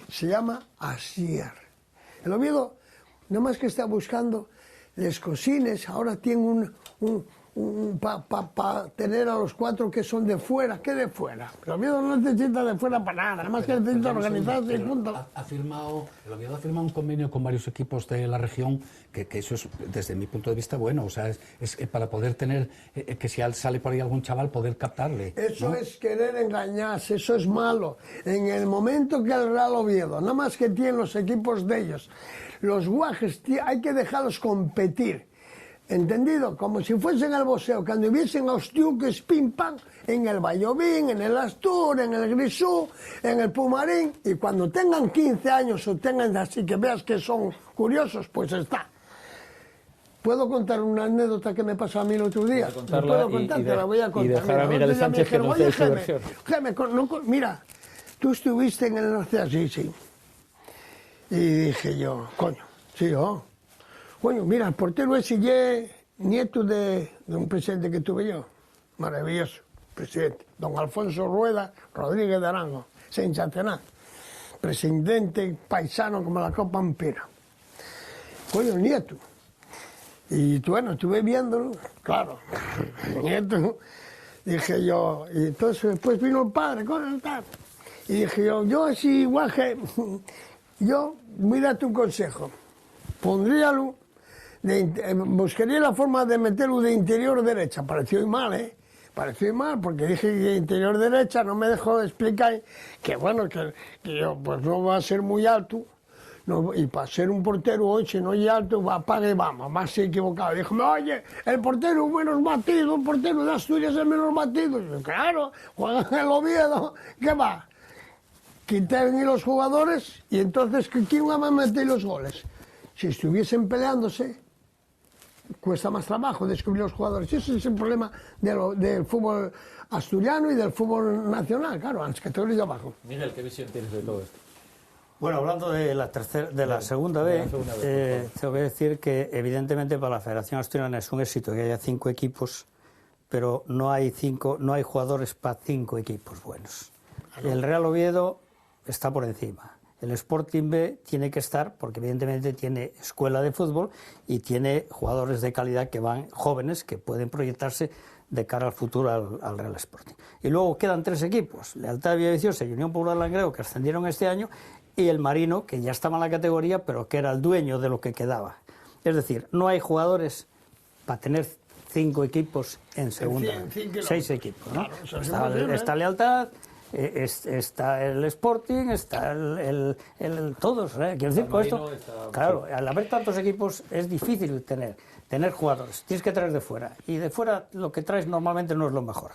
Se llama Asier. El Oviedo, nada más que está buscando les cosines, ahora tiene para tener a los 4 que son de fuera. ¿Qué de fuera? El Oviedo no necesita de fuera para nada, nada más que necesita organizarse y punto. El Oviedo ha firmado un convenio con varios equipos de la región, que eso es, desde mi punto de vista, bueno. O sea, es para poder tener, que si sale por ahí algún chaval, poder captarle. Eso, ¿no? Es querer engañarse, eso es malo. En el momento que el Real Oviedo, nada más que tienen los equipos de ellos, los guajes, hay que dejarlos competir. ¿Entendido? Como si fuesen el boxeo, cuando hubiesen a hostiuques, pim, pam, en el Vallovín, en el Astur, en el Grisú, en el Pumarín, y cuando tengan 15 años o tengan así que veas que son curiosos, pues está. ¿Puedo contar una anécdota que me pasó a mí el otro día? ¿Puedo contar? Te la voy a contar. Y dejar a Miguel Sánchez que nos dé su versión. Mira, tú estuviste en el norte así, sí. Y dije yo, coño, sí, yo. Coño, mira, el portero ese es nieto de un presidente que tuve yo. Maravilloso, presidente. Don Alfonso Rueda Rodríguez de Arango, sensacional. Presidente paisano como la copa Ampera. Coño, el nieto. Y bueno, estuve viéndolo, claro, el nieto. Dije yo, y entonces después vino el padre con el tal. Y dije yo así, guaje, yo, mírate un consejo. Pondríalo, buscaría la forma de meterlo de interior derecha. Pareció mal, Pareció mal, porque dije que interior derecha no me dejó explicar que bueno, que yo pues no va a ser muy alto. No, y para ser un portero hoy, si no es alto, apaga y vamos, más se equivocado. Dijo, oye, el portero menos batido, el portero de Asturias es menos batido. Y yo, claro, juega en el Oviedo, ¿qué va? quiten los jugadores y entonces ¿quién va a meter los goles? Si estuviesen peleándose, cuesta más trabajo descubrir los jugadores. Ese es el problema del fútbol asturiano y del fútbol nacional, claro, antes que todo de abajo. Miguel, ¿qué visión tienes de todo esto? Bueno, hablando de la segunda B, tengo que decir que evidentemente para la Federación Asturiana es un éxito que haya 5 equipos, pero no hay jugadores para 5 equipos buenos. El Real Oviedo está por encima. El Sporting B tiene que estar, porque evidentemente tiene escuela de fútbol y tiene jugadores de calidad que van jóvenes, que pueden proyectarse de cara al futuro al Real Sporting. Y luego quedan 3 equipos, Lealtad Villaviciosa y Unión Popular Langreo, que ascendieron este año, y el Marino, que ya estaba en la categoría, pero que era el dueño de lo que quedaba. Es decir, no hay jugadores para tener 5 equipos en segunda, 6 equipos, ¿no? Claro, está Lealtad, está el Sporting, está todos, ¿eh? Quiero decir, con esto, claro, al haber tantos equipos es difícil tener jugadores, tienes que traer de fuera, y de fuera lo que traes normalmente no es lo mejor.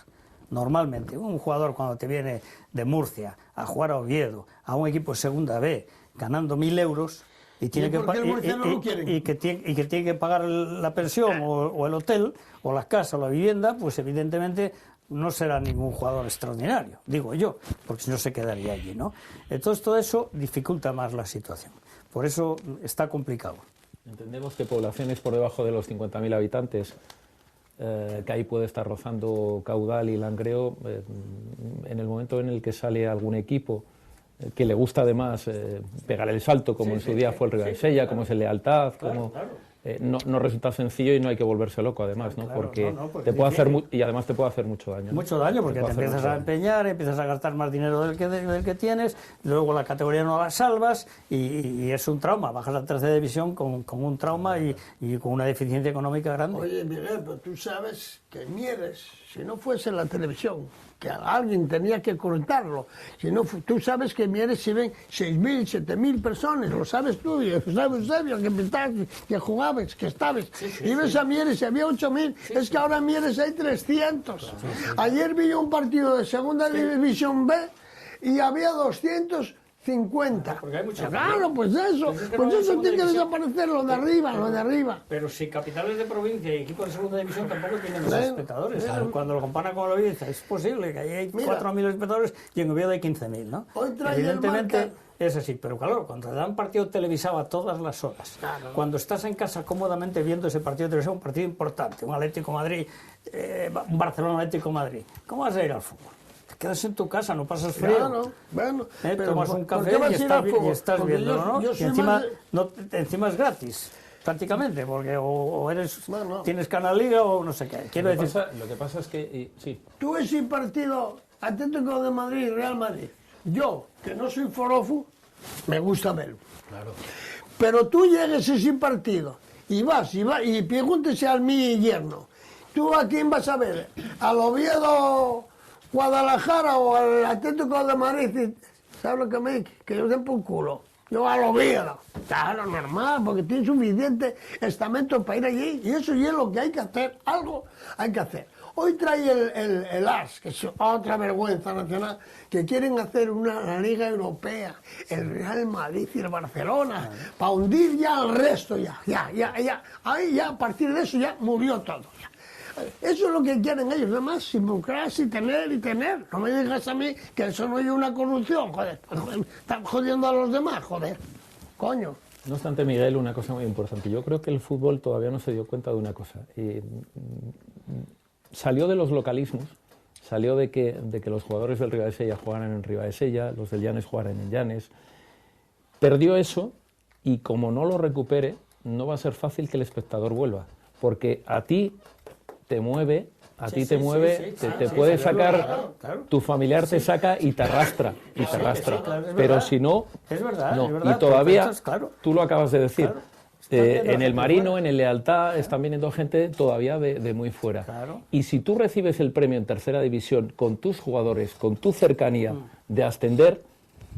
Normalmente, un jugador cuando te viene de Murcia a jugar a Oviedo, a un equipo de segunda B, ganando 1.000 euros, y tiene que tiene que pagar la pensión o el hotel, o la casa o la vivienda, pues evidentemente no será ningún jugador extraordinario, digo yo, porque si no se quedaría allí, ¿no? Entonces todo eso dificulta más la situación, por eso está complicado. Entendemos que poblaciones por debajo de los 50.000 habitantes, que ahí puede estar rozando Caudal y Langreo, en el momento en el que sale algún equipo que le gusta además pegar el salto, como en su día fue el Ribadesella, como es el Lealtad, no resulta sencillo y no hay que volverse loco además, ¿no? Porque te puede hacer y además te puede hacer mucho daño, ¿no? Mucho daño, porque te empiezas a empeñar, empiezas a gastar más dinero del que tienes, luego la categoría no la salvas y es un trauma, bajas a la tercera división con un trauma y con una deficiencia económica grande. Oye, Miguel, pero tú sabes que Mieres, si no fuese la televisión, que alguien tenía que contarlo. Si no, tú sabes que en Mieres se ven 6.000, 7.000 personas, lo sabes tú, y lo sabes Eusebio, que pintabas, que jugabas, que estabas. Y ves a Mieres y había 8.000, es que ahora en Mieres hay 300. Ayer vi un partido de segunda división B y había 250. Porque hay mucha claro, pues eso tiene que desaparecer, lo de arriba. Pero si capitales de provincia y equipos de segunda división tampoco tienen los espectadores. Cuando lo comparan con la Oviedo, es posible que ahí hay 4.000 espectadores y en Oviedo hay 15.000, ¿no? Evidentemente es así, pero claro, cuando te dan partido televisado a todas las horas, cuando estás en casa cómodamente viendo ese partido televisado, un partido importante, un Atlético Madrid, un Barcelona Atlético Madrid, ¿cómo vas a ir al fútbol? Quedas en tu casa, no pasas frío. Claro, bueno, tomas un café y estás viendo, ¿no? Y encima es gratis, prácticamente, porque tienes Canal Liga o no sé qué. Lo que pasa es que... sí. Tú ese partido Atlético de Madrid, Real Madrid, yo, que no soy forofo, me gusta verlo. Claro. Pero tú llegues a ese partido y vas y pregúntese al mi yerno, ¿tú a quién vas a ver? ¿Al Oviedo Guadalajara o al Atlético de Madrid? ¿Sabes lo que me dice? Que yo den por culo. Yo al Oviedo. Claro, normal, porque tiene suficiente estamento para ir allí. Y eso es lo que hay que hacer. Algo hay que hacer. Hoy trae el AS, que es otra vergüenza nacional, que quieren hacer una liga europea, el Real Madrid y el Barcelona, para hundir ya al resto ya. Ahí ya, a partir de eso ya murió todo. Ya. Eso es lo que quieren ellos, nada más, involucrarse y tener. No me digas a mí que eso no es una corrupción, joder. Están jodiendo a los demás, joder. Coño. No obstante, Miguel, una cosa muy importante. Yo creo que el fútbol todavía no se dio cuenta de una cosa. Salió de los localismos, salió de que los jugadores del Ribadesella jugaran en Ribadesella, los del Llanes jugaran en Llanes. Perdió eso y como no lo recupere, no va a ser fácil que el espectador vuelva. Porque a ti te mueve, te puede sacar, claro. Tu familiar te saca y te arrastra, claro, pero si no, es verdad, no. Es verdad, y todavía, perfecto, claro. Tú lo acabas de decir, claro. En el Marino, en el Lealtad, están viniendo gente todavía de muy fuera. Claro. Y si tú recibes el premio en tercera división con tus jugadores, con tu cercanía de ascender,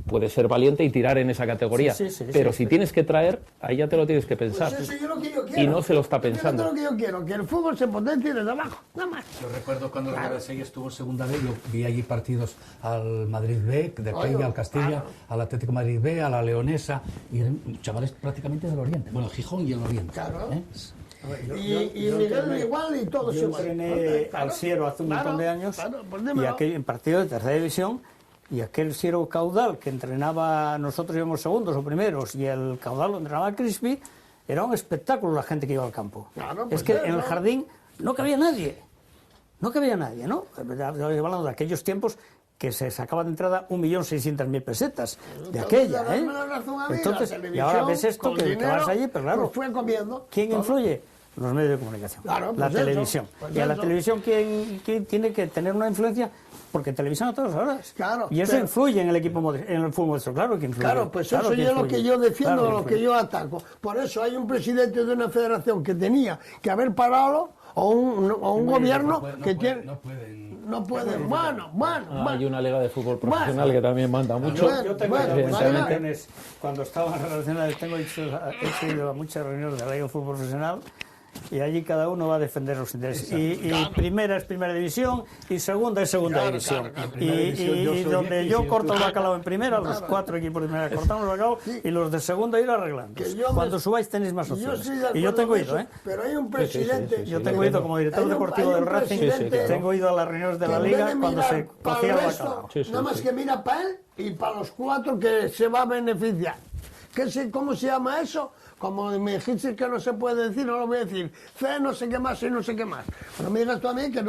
puedes ser valiente y tirar en esa categoría. Pero si tienes que traer, ahí ya te lo tienes que pensar. Pues eso es lo que yo quiero. Y no se lo está pensando. Eso es lo que yo quiero, que el fútbol se potencie desde abajo, nada más. Yo recuerdo cuando el Real Sevilla estuvo en segunda B, yo vi allí partidos al Madrid B, de Peña, al Castilla, al Atlético Madrid B, a la Leonesa, y eran chavales prácticamente del Oriente. Bueno, Gijón y el Oriente. Claro. ¿Eh? Y Miguel igual y todos yo igual. entrené al Siero hace un montón de años y aquel, en partido de tercera división, y aquel Siero Caudal que entrenaba, nosotros íbamos segundos o primeros y el Caudal lo entrenaba Crispy, era un espectáculo la gente que iba al campo. Claro, es pues que en el jardín no cabía nadie, no, hablando de aquellos tiempos que se sacaba de entrada 1.600.000 pesetas de aquella, ¿eh? Entonces, y ahora ves esto que vas allí, pero claro, pues fue comiendo. ¿Quién influye? Los medios de comunicación, claro, la pues televisión. Pues y a la televisión, ¿quién tiene que tener una influencia? Porque televisión a todas horas. Claro, y eso influye en el equipo, en el fútbol nuestro, claro que influye. Claro, pues eso es lo que yo defiendo, lo que yo ataco. Por eso hay un presidente de una federación que tenía que haber parado, o un gobierno que tiene... No pueden. Bueno. Hay una liga de fútbol profesional que también manda mucho. Yo tengo reuniones, cuando estaba en relaciones, he ido a muchas reuniones de la liga de fútbol profesional, y allí cada uno va a defender los intereses. Y primera es primera división y segunda es segunda división. Y donde yo corto el bacalao en primera, los 4 equipos de primera cortamos el bacalao y los de segunda ir arreglando. Cuando subáis tenéis más opciones. Y yo tengo ido, ¿eh? Pero hay un presidente... Yo tengo ido como director deportivo del Racing, tengo ido a las reuniones de la liga cuando se cocía el bacalao. Nada más que mira para él y para los 4 que se va a beneficiar. ¿Cómo se llama eso? Como me dijiste que no se puede decir, no lo voy a decir. C, no sé qué más, y no sé qué más. Pero me digas tú a mí que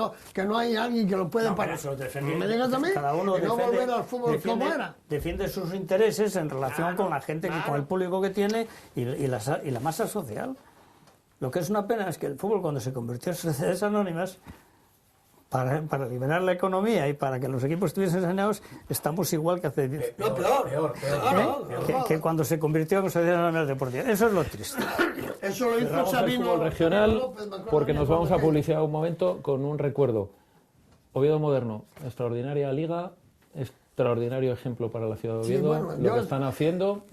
no hay alguien que lo pueda parar. No me digas a mí cada uno que no volver al fútbol como era. Defiende sus intereses en relación con la gente, con el público que tiene y la masa social. Lo que es una pena es que el fútbol, cuando se convirtió en sociedades anónimas, para liberar la economía y para que los equipos estuviesen saneados, estamos igual que hace 10 años. Peor. Que cuando se convirtió en sociedades anónimas deportivas. Eso es lo triste. Eso lo hizo Sabino. Fútbol regional, porque nos vamos a publicidad un momento con un recuerdo. Oviedo Moderno, extraordinaria liga, extraordinario ejemplo para la ciudad de Oviedo, lo que están haciendo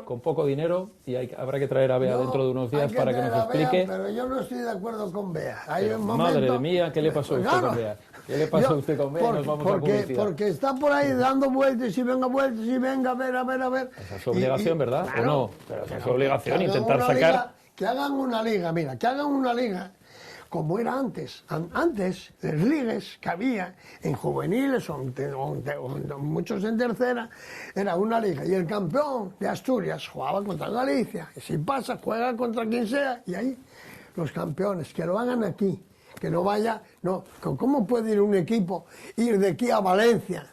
con poco dinero, y habrá que traer a Bea dentro de unos días para que nos explique. Pero yo no estoy de acuerdo con Bea. Madre mía, ¿qué le pasó a usted con Bea? ¿Qué le pasó a usted con Bea? Nos vamos a publicidad. Porque está por ahí dando vueltas y venga, a ver. Esa es su obligación, ¿verdad? Claro, ¿O no? Pero esa es su obligación, intentar sacar... Que hagan una liga, mira, que hagan una liga como era antes. Antes, las ligas que había en juveniles o muchos en tercera, era una liga. Y el campeón de Asturias jugaba contra Galicia. Y si pasa, juega contra quien sea. Y ahí, los campeones, que lo hagan aquí. Que no vaya... No, ¿cómo puede ir un equipo, ir de aquí a Valencia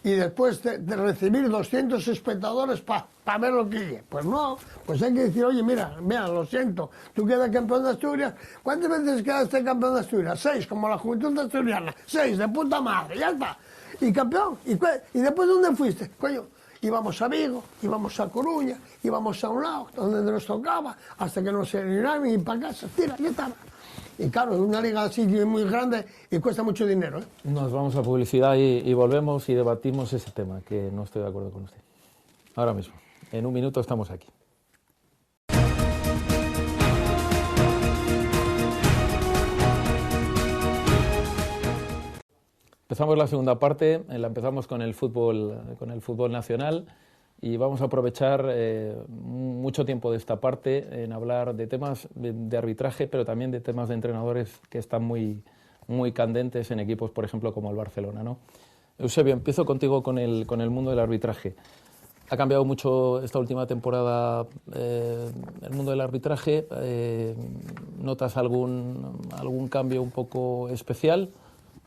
y después de recibir 200 espectadores para ver lo que llegue? Pues no, pues hay que decir, oye, mira, lo siento, tú quedas campeón de Asturias. ¿Cuántas veces quedaste campeón de Asturias? 6, como la Juventud Asturiana. 6, de puta madre, ya está. Y campeón. ¿Y después dónde fuiste? Coño, íbamos a Vigo, íbamos a Coruña, íbamos a un lado, donde nos tocaba, hasta que nos eliminaron y para casa. Tira, ya está. Y claro, es una liga así muy grande y cuesta mucho dinero, ¿eh? Nos vamos a publicidad y volvemos y debatimos ese tema, que no estoy de acuerdo con usted. Ahora mismo. En un minuto estamos aquí. Empezamos la segunda parte, la empezamos con el fútbol nacional. Y vamos a aprovechar mucho tiempo de esta parte en hablar de temas de arbitraje, pero también de temas de entrenadores que están muy candentes en equipos, por ejemplo, como el Barcelona, ¿no? Eusebio, empiezo contigo con el mundo del arbitraje. Ha cambiado mucho esta última temporada el mundo del arbitraje. ¿Notas algún cambio un poco especial?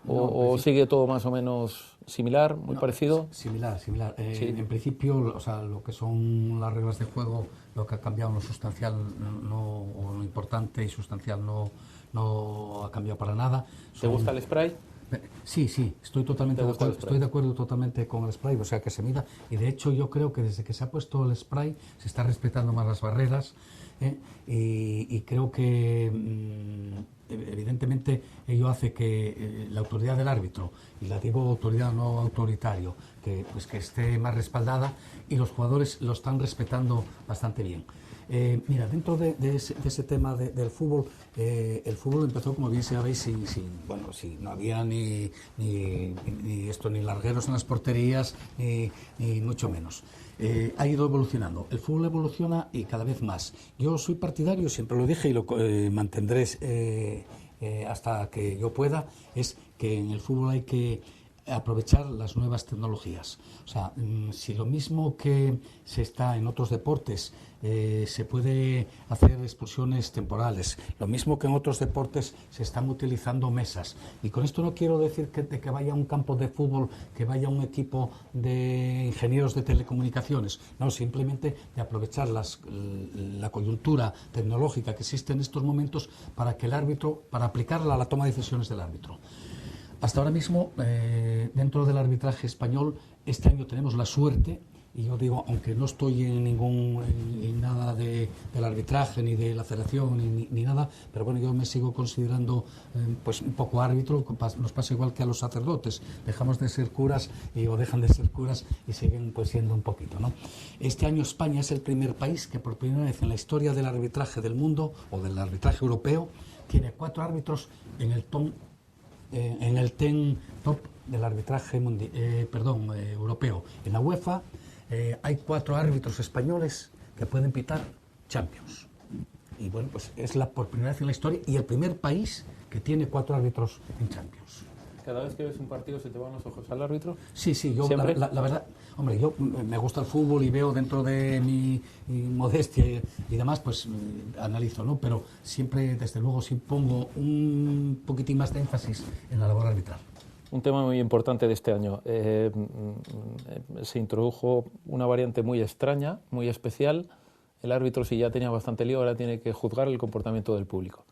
¿O sigue todo más o menos similar, muy parecido? Similar. Sí. En principio, o sea, lo que son las reglas de juego, lo que ha cambiado, lo sustancial, o lo importante y sustancial no ha cambiado para nada. ¿Te gusta el spray? Sí, estoy totalmente de acuerdo. Estoy de acuerdo totalmente con el spray, o sea, que se mida. Y de hecho yo creo que desde que se ha puesto el spray se está respetando más las barreras. y creo que evidentemente ello hace que la autoridad del árbitro, y la digo autoridad no autoritario, que esté más respaldada, y los jugadores lo están respetando bastante bien. Mira, dentro de ese tema del fútbol, el fútbol empezó, como bien sabéis, sin no había ni largueros en las porterías, ni mucho menos. Ha ido evolucionando. El fútbol evoluciona y cada vez más. Yo soy partidario, siempre lo dije y lo mantendré hasta que yo pueda, es que en el fútbol hay que aprovechar las nuevas tecnologías. O sea, si lo mismo que se está en otros deportes, se puede hacer expulsiones temporales, lo mismo que en otros deportes se están utilizando mesas. Y con esto no quiero decir que vaya a un campo de fútbol, que vaya un equipo de ingenieros de telecomunicaciones, no, simplemente de aprovechar la coyuntura tecnológica que existe en estos momentos para que el árbitro, para aplicarla a la toma de decisiones del árbitro. Hasta ahora mismo, dentro del arbitraje español, este año tenemos la suerte, y yo digo, aunque no estoy en nada del arbitraje, ni de la federación, ni nada, pero bueno, yo me sigo considerando pues un poco árbitro. Nos pasa igual que a los sacerdotes, dejamos de ser curas o dejan de ser curas y siguen pues siendo un poquito, ¿no? Este año España es el primer país que por primera vez en la historia del arbitraje del mundo, o del arbitraje europeo, tiene 4 árbitros en el top del arbitraje europeo. En la UEFA hay 4 árbitros españoles que pueden pitar Champions. Y bueno, pues es por primera vez en la historia y el primer país que tiene 4 árbitros en Champions. ¿Cada vez que ves un partido se te van los ojos al árbitro? Sí, yo la verdad, hombre, yo me gusta el fútbol y veo dentro de mi modestia y demás, pues analizo, ¿no? Pero siempre, desde luego, sí pongo un poquitín más de énfasis en la labor arbitral. Un tema muy importante de este año. Se introdujo una variante muy extraña, muy especial. El árbitro, si ya tenía bastante lío, ahora tiene que juzgar el comportamiento del público.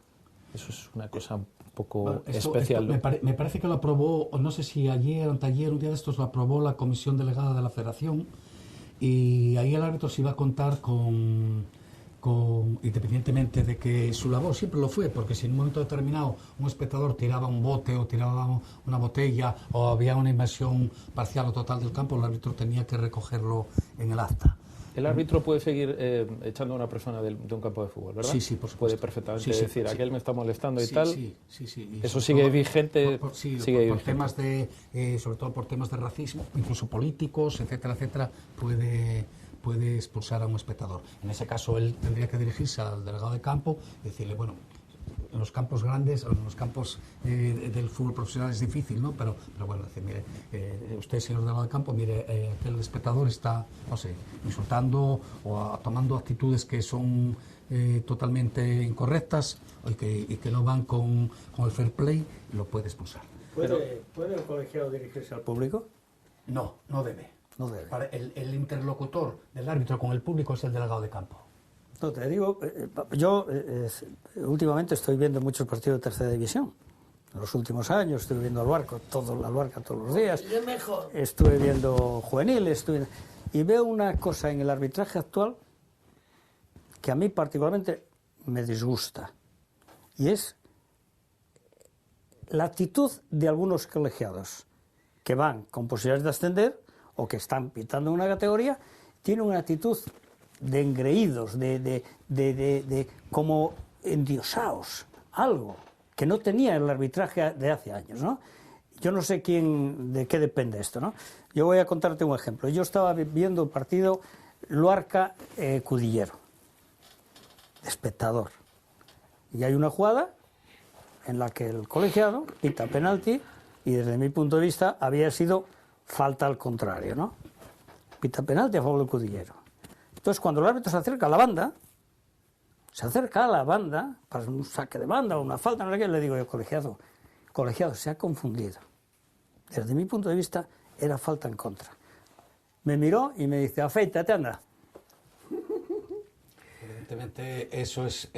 Eso es una cosa un poco especial. Esto me parece que lo aprobó, no sé si ayer o anteayer, un día de estos lo aprobó la comisión delegada de la Federación, y ahí el árbitro se iba a contar independientemente de que su labor siempre lo fue, porque si en un momento determinado un espectador tiraba un bote o tiraba una botella o había una invasión parcial o total del campo, el árbitro tenía que recogerlo en el acta. El árbitro puede seguir echando a una persona de un campo de fútbol, ¿verdad? Sí, por supuesto. Puede perfectamente decir, aquel me está molestando y tal. Sí. Eso sigue vigente. Por temas sobre todo por temas de racismo, incluso políticos, etcétera, puede expulsar a un espectador. En ese caso, él tendría que dirigirse al delegado de campo y decirle, bueno, en los campos grandes o en los campos del fútbol profesional es difícil, ¿no? Pero bueno, decir, mire, usted, señor delegado de campo, mire, aquel espectador está, no sé, insultando o tomando actitudes que son totalmente incorrectas y que no van con el fair play, lo puede expulsar. ¿Puede el colegiado dirigirse al público? No debe. No debe. El interlocutor del árbitro con el público es el delegado de campo. No, te digo, yo últimamente estoy viendo muchos partidos de tercera división. En los últimos años estuve viendo Albarca todos los días. Estuve viendo juveniles, y veo una cosa en el arbitraje actual que a mí particularmente me disgusta. Y es la actitud de algunos colegiados que van con posibilidades de ascender o que están pitando una categoría, tienen una actitud de engreídos, de como endiosados, algo que no tenía el arbitraje de hace años, ¿no? Yo no sé de qué depende esto, ¿no? Yo voy a contarte un ejemplo. Yo estaba viendo el partido Luarca-Cudillero, de espectador, y hay una jugada en la que el colegiado pita penalti y desde mi punto de vista había sido falta al contrario, ¿no? Pita penalti a favor del Cudillero. Entonces, cuando el árbitro se acerca a la banda para un saque de banda o una falta, no sé qué, le digo yo, colegiado, se ha confundido. Desde mi punto de vista, era falta en contra. Me miró y me dice, afeítate, anda. Evidentemente, eso es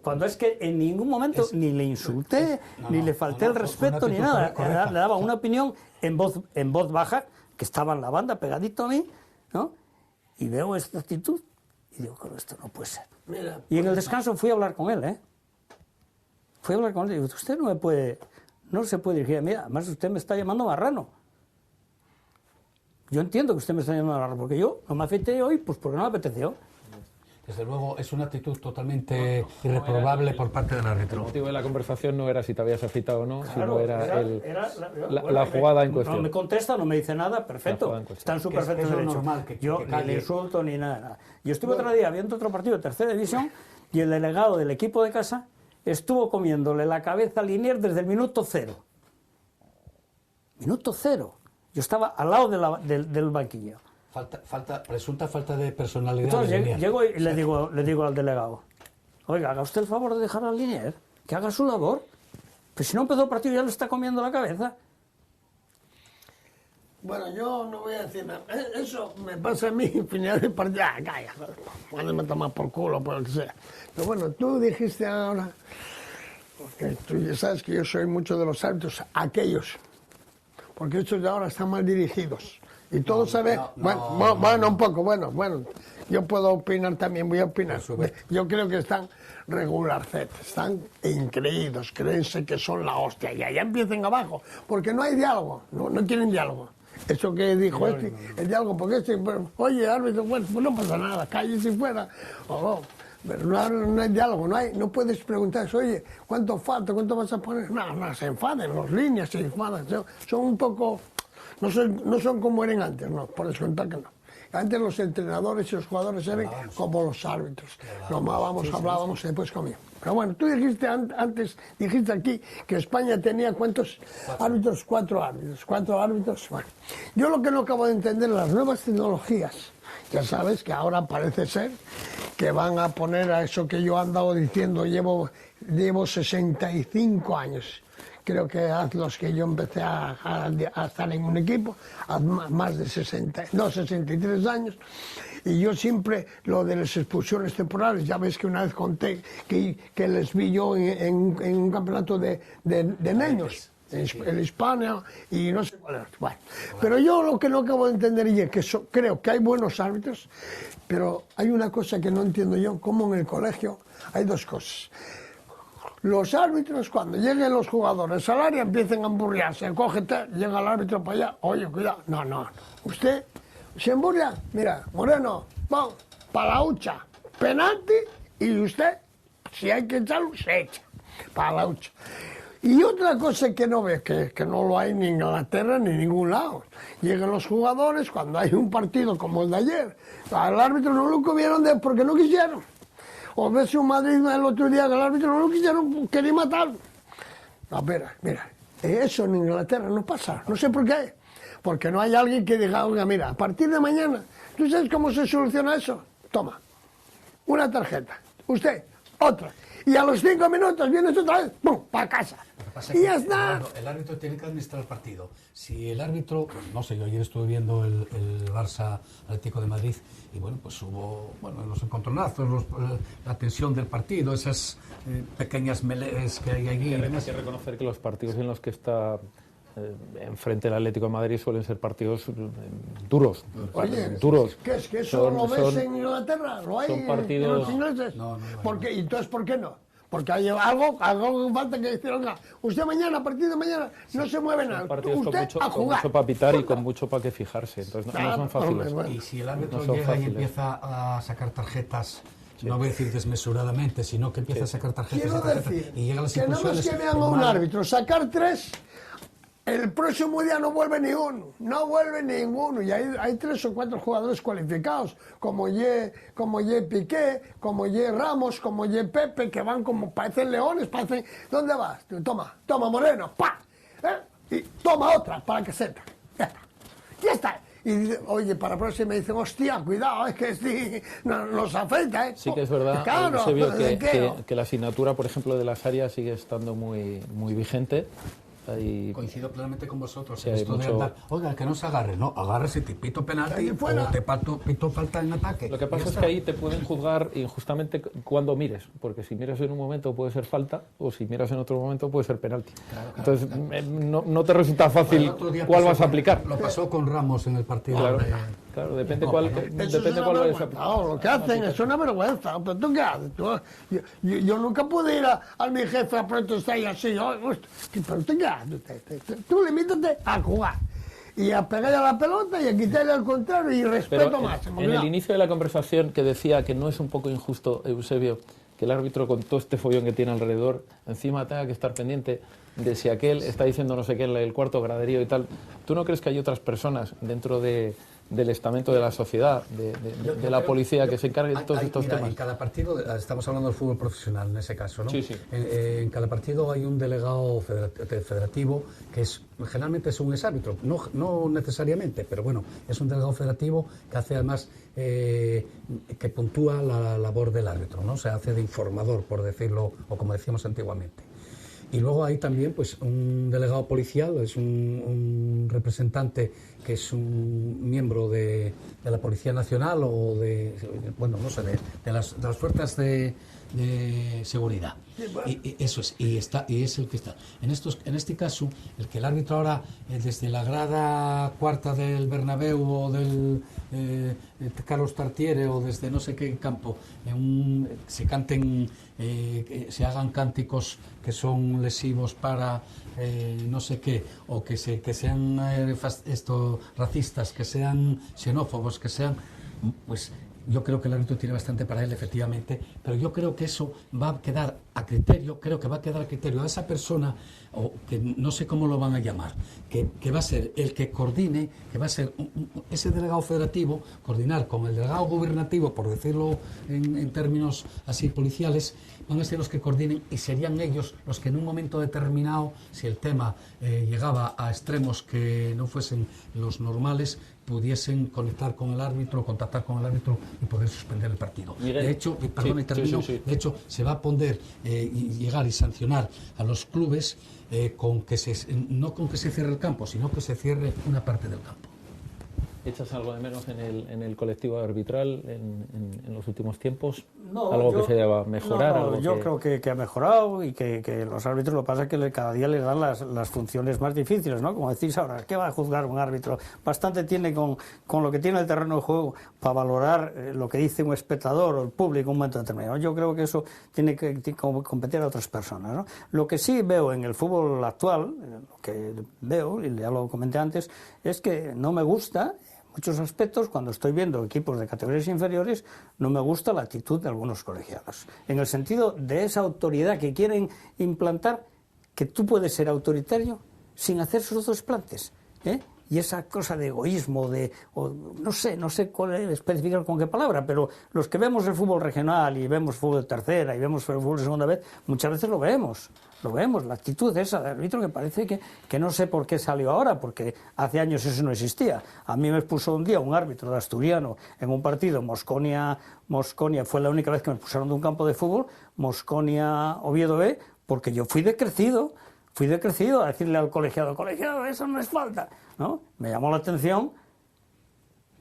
Cuando es que en ningún momento ni le insulté, ni le falté el respeto, ni nada. Le daba una opinión en voz baja, que estaba en la banda pegadito a mí, ¿no? Y veo esta actitud y Y digo, pero esto no puede ser. Mira, Y en el descanso fui a hablar con él, Fui a hablar con él y digo, usted no se puede dirigir a mí, además usted me está llamando marrano. Yo entiendo que usted me está llamando marrano, porque yo no me afeité hoy, pues porque no me apeteció. Desde luego, es una actitud totalmente irreprobable por parte del árbitro. El motivo de la conversación no era si te habías afeitado o no, Claro, sino era bueno, la jugada en cuestión. No me contesta, no me dice nada, perfecto. Está en su perfecto es lo derecho. normal, que yo ni calle. le insulto ni nada. Yo estuve otro día viendo otro partido de tercera división y el delegado del equipo de casa estuvo comiéndole la cabeza a Liniers desde el minuto 0. Minuto 0. Yo estaba al lado del banquillo. Presunta falta de personalidad. Entonces llego y le digo al delegado, oiga, haga usted el favor de dejar al Liniers, que haga su labor. Pues si no empezó el partido ya le está comiendo la cabeza. bueno, yo no voy a decir nada. Eso me pasa a mí infinidad de partidos. Calla, cuando me tomas por culo, por lo que sea. Pero bueno, tú dijiste ahora, porque tú ya sabes que yo soy mucho de los árbitros, aquellos, porque estos de ahora están mal dirigidos. Y todos saben, bueno, un poco, bueno, yo puedo opinar también, voy a opinar. Yo creo que están regularcetes, están increídos, creense que son la hostia, y allá empiecen abajo, porque no hay diálogo, no quieren diálogo. Eso que dijo el diálogo, porque oye, árbitro, bueno, pues no pasa nada, cállese fuera, pero no hay diálogo, no puedes preguntar, oye, ¿cuánto falta? ¿Cuánto vas a poner? No, se enfadan, los líneas se enfadan, son un poco... No son como eran antes, no, por descontar que no. Antes los entrenadores y los jugadores eran como los árbitros. Hablábamos y después comíamos. Pero bueno, tú dijiste antes, dijiste aquí que España tenía ¿cuántos árbitros? 4 árbitros. 4 árbitros, bueno. Yo lo que no acabo de entender, las nuevas tecnologías, ya sabes que ahora parece ser que van a poner a eso que yo he andado diciendo, llevo 65 años. Creo que haz los que yo empecé a estar en un equipo, haz más de 63 años, y yo siempre, lo de las expulsiones temporales, ya ves que una vez conté que les vi yo en un campeonato de niños, en España, y no sé cuál era. Bueno, pero yo lo que no acabo de entender es que creo que hay buenos árbitros, pero hay una cosa que no entiendo yo, como en el colegio hay 2 cosas. Los árbitros, cuando lleguen los jugadores al área, empiecen a emburriarse, cógete, llega el árbitro para allá, oye, cuidado, no, usted se emburria, mira, Moreno, vamos, para la hucha, penalti, y usted, si hay que echarlo, se echa, para la hucha. Y otra cosa que no ves, que no lo hay ni en Inglaterra ni en ningún lado, llegan los jugadores, cuando hay un partido como el de ayer, al árbitro no lo comieron porque no quisieron. O ves un Madrid el otro día que el árbitro no lo quisieron, quería matarlo. No, mira, eso en Inglaterra no pasa, no sé por qué. Porque no hay alguien que diga, oiga, mira, a partir de mañana, ¿tú sabes cómo se soluciona eso? Toma, una tarjeta, usted, otra. Y a los 5 minutos vienes otra vez, ¡pum!, para casa. Y ya está. El árbitro tiene que administrar el partido. Si el árbitro, no sé, yo ayer estuve viendo el Barça Atlético de Madrid y bueno, pues hubo los encontronazos, la tensión del partido, esas pequeñas melees que hay allí. Hay que reconocer que los partidos en los que está enfrente el Atlético de Madrid suelen ser partidos duros. Oye, duros. ¿qué es que eso lo ves en Inglaterra? ¿Lo hay son partidos, en los ingleses? No. Entonces, ¿por qué no? Porque hay algo que falta que decir, oiga, usted mañana, a partir de mañana, no se mueve nada. Partidos usted con mucho para pitar y con mucho para que fijarse. Entonces no son fáciles. Bueno. Y si el árbitro llega y empieza a sacar tarjetas, no voy a decir desmesuradamente, sino que empieza a sacar tarjetas, Quiero decir y llegan las que nada más que vean a un árbitro sacar 3, el próximo día no vuelve ni uno, y hay 3 o 4 jugadores cualificados, como Ye Piqué, como Ye Ramos, como Ye Pepe, que van como, parecen leones, ¿dónde vas? Toma Moreno, ¡pa! Y toma otra, para que sepa, ya está. Y dice, oye, para la próxima me dicen, hostia, cuidado, es que nos afecta, ¿eh? Sí que es verdad, Claro, se vio que la asignatura, por ejemplo, de las áreas sigue estando muy vigente. Coincido plenamente con vosotros. Sí, esto mucho... de andar, oiga, que no se agarre, no, agárrese y te pito penalti o te pito falta en ataque. Lo que pasa es que ahí te pueden juzgar injustamente cuando mires, porque si miras en un momento puede ser falta o si miras en otro momento puede ser penalti. Claro. Entonces no te resulta fácil cuál vas a aplicar. Lo pasó con Ramos en el partido. Claro. Claro, depende cuál vaya esa... Lo que hacen es una vergüenza. ¿Pero tú qué haces? Yo nunca pude ir a mi jefe a protestar y así. ¿Pero tú qué haces? Tú limítate a jugar. Y a pegarle a la pelota y a quitarle al contrario y respeto máximo. En el inicio de la conversación que decía que no es un poco injusto, Eusebio, que el árbitro con todo este follón que tiene alrededor, encima tenga que estar pendiente de si aquel está diciendo no sé qué en el cuarto graderío y tal. ¿Tú no crees que hay otras personas dentro del estamento de la sociedad, de la policía, que se encarguen de todos estos temas? En cada partido, estamos hablando del fútbol profesional en ese caso, ¿no? Sí, sí. En cada partido hay un delegado federativo que generalmente es un exárbitro, no necesariamente, pero bueno, es un delegado federativo que hace además que puntúa la labor del árbitro, ¿no? Se hace de informador, por decirlo, o como decíamos antiguamente. Y luego hay también pues un delegado policial, es un representante que es un miembro de la Policía Nacional o de las fuerzas de seguridad. Y eso es, y es el que está. En este caso, el que el árbitro ahora, desde la grada cuarta del Bernabéu o del Carlos Tartiere o desde no sé qué campo, se hagan cánticos que son lesivos para no sé qué, o que sean racistas, que sean xenófobos, que sean, pues yo creo que el árbitro tiene bastante para él, efectivamente, pero yo creo que eso va a quedar a criterio, de esa persona, o que no sé cómo lo van a llamar, que va a ser el que coordine, que va a ser ese delegado federativo, coordinar con el delegado gubernativo, por decirlo en términos así policiales, van a ser los que coordinen y serían ellos los que en un momento determinado, si el tema llegaba a extremos que no fuesen los normales, pudiesen conectar con el árbitro, contactar con el árbitro y poder suspender el partido. Miguel, de hecho, de hecho, se va a poner y llegar y sancionar a los clubes no con que se cierre el campo, sino que se cierre una parte del campo. ¿Echas algo de menos en el colectivo arbitral en los últimos tiempos? No, ¿Algo que se deba mejorar? No, yo creo que ha mejorado y que los árbitros, lo que pasa es que cada día les dan las funciones más difíciles, ¿no? Como decís ahora, ¿qué va a juzgar un árbitro? Bastante tiene con lo que tiene el terreno de juego para valorar lo que dice un espectador o el público en un momento determinado. Yo creo que eso tiene que competir a otras personas, ¿no? Lo que sí veo en el fútbol actual, lo que veo, y ya lo comenté antes, es que no me gusta... muchos aspectos, cuando estoy viendo equipos de categorías inferiores, no me gusta la actitud de algunos colegiados. En el sentido de esa autoridad que quieren implantar, que tú puedes ser autoritario sin hacer sus desplantes, ¿eh? Y esa cosa de egoísmo, no sé cuál especificar con qué palabra, pero los que vemos el fútbol regional y vemos fútbol de tercera y vemos el fútbol de segunda vez, muchas veces lo vemos, la actitud esa del árbitro que parece que no sé por qué salió ahora, porque hace años eso no existía. A mí me expulsó un día un árbitro de asturiano en un partido, Mosconia, fue la única vez que me expulsaron de un campo de fútbol, Mosconia-Oviedo B, porque yo fui decrecido a decirle al colegiado, eso no es falta, ¿no? Me llamó la atención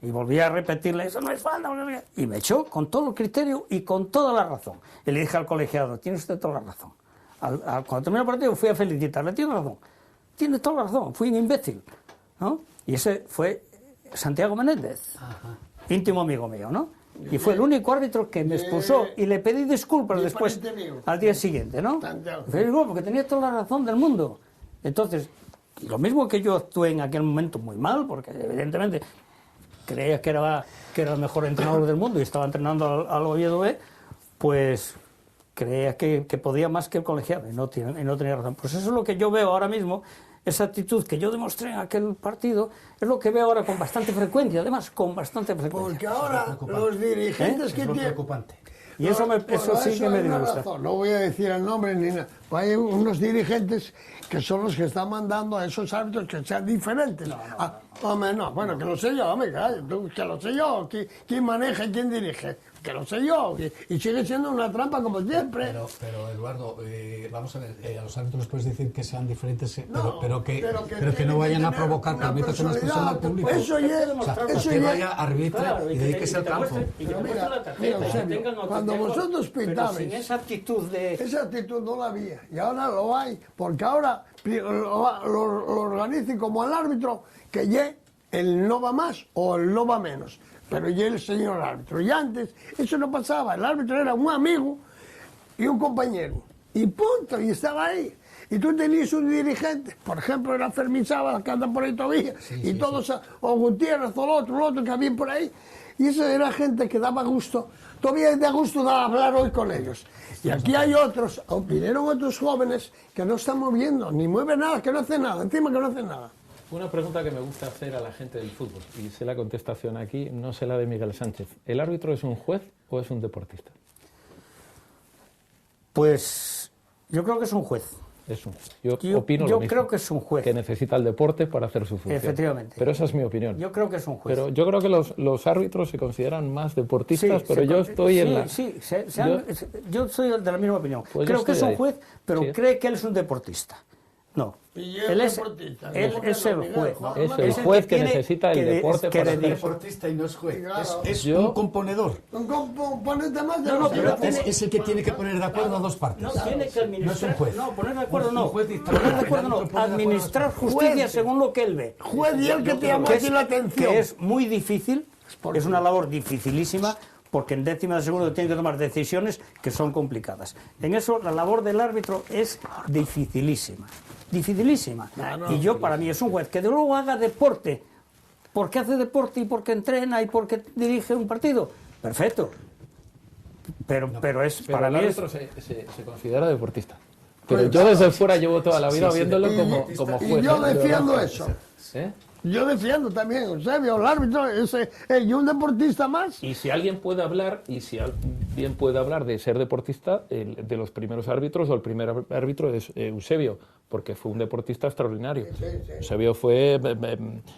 y volví a repetirle, eso no es falta, y me echó con todo el criterio y con toda la razón. Y le dije al colegiado, tiene usted toda la razón. Cuando terminó el partido fui a felicitarle, tiene toda la razón, fui un imbécil, ¿no? Y ese fue Santiago Menéndez, íntimo amigo mío, ¿no? Y fue el único árbitro que me expulsó y le pedí disculpas después, al día siguiente, ¿no? Porque tenía toda la razón del mundo. Entonces, lo mismo que yo actué en aquel momento muy mal, porque evidentemente creía que era el mejor entrenador del mundo y estaba entrenando al Oviedo B, pues creía que podía más que el colegiado y no tenía razón. Pues eso es lo que yo veo ahora mismo. Esa actitud que yo demostré en aquel partido es lo que veo ahora con bastante frecuencia, además con bastante frecuencia. Porque ahora los dirigentes que tienen... preocupante. Y eso sí que me disgusta. No voy a decir el nombre ni nada. Hay unos dirigentes que son los que están mandando a esos árbitros que sean diferentes. Bueno, que lo sé yo, que lo sé yo. ¿Quién maneja y quién dirige? Que lo sé yo, y sigue siendo una trampa como siempre. Pero Eduardo, vamos a ver, a los árbitros puedes decir que sean diferentes, pero que no vayan a provocar que arbitros una expresión al público. Eso ya, que vaya a arbitrar y dedíquese al campo. Cuando vosotros pitabais, esa actitud no la había, y ahora lo hay, porque ahora lo organicen como al árbitro, que el no va más o el no va menos, pero ya el señor árbitro. Y antes eso no pasaba, el árbitro era un amigo y un compañero, y punto, y estaba ahí. Y tú tenías un dirigente, por ejemplo, era Fermín Sábado, que anda por ahí todavía, y todos, o Gutiérrez, o el otro que había por ahí, y eso era gente que daba gusto, todavía da gusto de hablar hoy con ellos. Y aquí hay otros, vinieron otros jóvenes que no están moviendo, ni mueven nada, que no hacen nada, encima que no hacen nada. Una pregunta que me gusta hacer a la gente del fútbol, y sé la contestación aquí, no sé la de Miguel Sánchez. ¿El árbitro es un juez o es un deportista? Pues yo creo que es un juez. Es un juez. Yo opino lo mismo, creo que es un juez. que necesita el deporte para hacer su función. Efectivamente. Pero esa es mi opinión. Yo creo que es un juez. Pero yo creo que los árbitros se consideran más deportistas, pero yo estoy en la... Yo soy de la misma opinión. Pues creo que es un juez, pero sí, cree que él es un deportista. No. Él es el juez. Es el juez que necesita el deporte para ser deportista y no es juez. Claro. Es un componedor. Un componente más de pero Es el que tiene que poner de acuerdo a dos partes. No, tiene que administrar. No es un juez. No, poner de acuerdo no. Un juez Poner de acuerdo no. Administrar justicia según lo que él ve. juez y el que te llama aquí la atención. Que es muy difícil, es una labor dificilísima, porque en décima de segundo tiene que tomar decisiones que son complicadas. En eso la labor del árbitro es dificilísima. Dificilísima. Y yo, para mí, es un juez que de luego haga deporte, porque hace deporte y porque entrena y porque dirige un partido. Perfecto. Pero para el mí árbitro se considera deportista. Pero yo desde fuera llevo toda la vida viéndolo como juez. Y yo defiendo eso. ¿Eh? Yo defiendo también, Eusebio, el árbitro, y un deportista más. Y si alguien puede hablar, de ser deportista, de los primeros árbitros, o el primer árbitro es Eusebio, porque fue un deportista extraordinario. Sí. Eusebio fue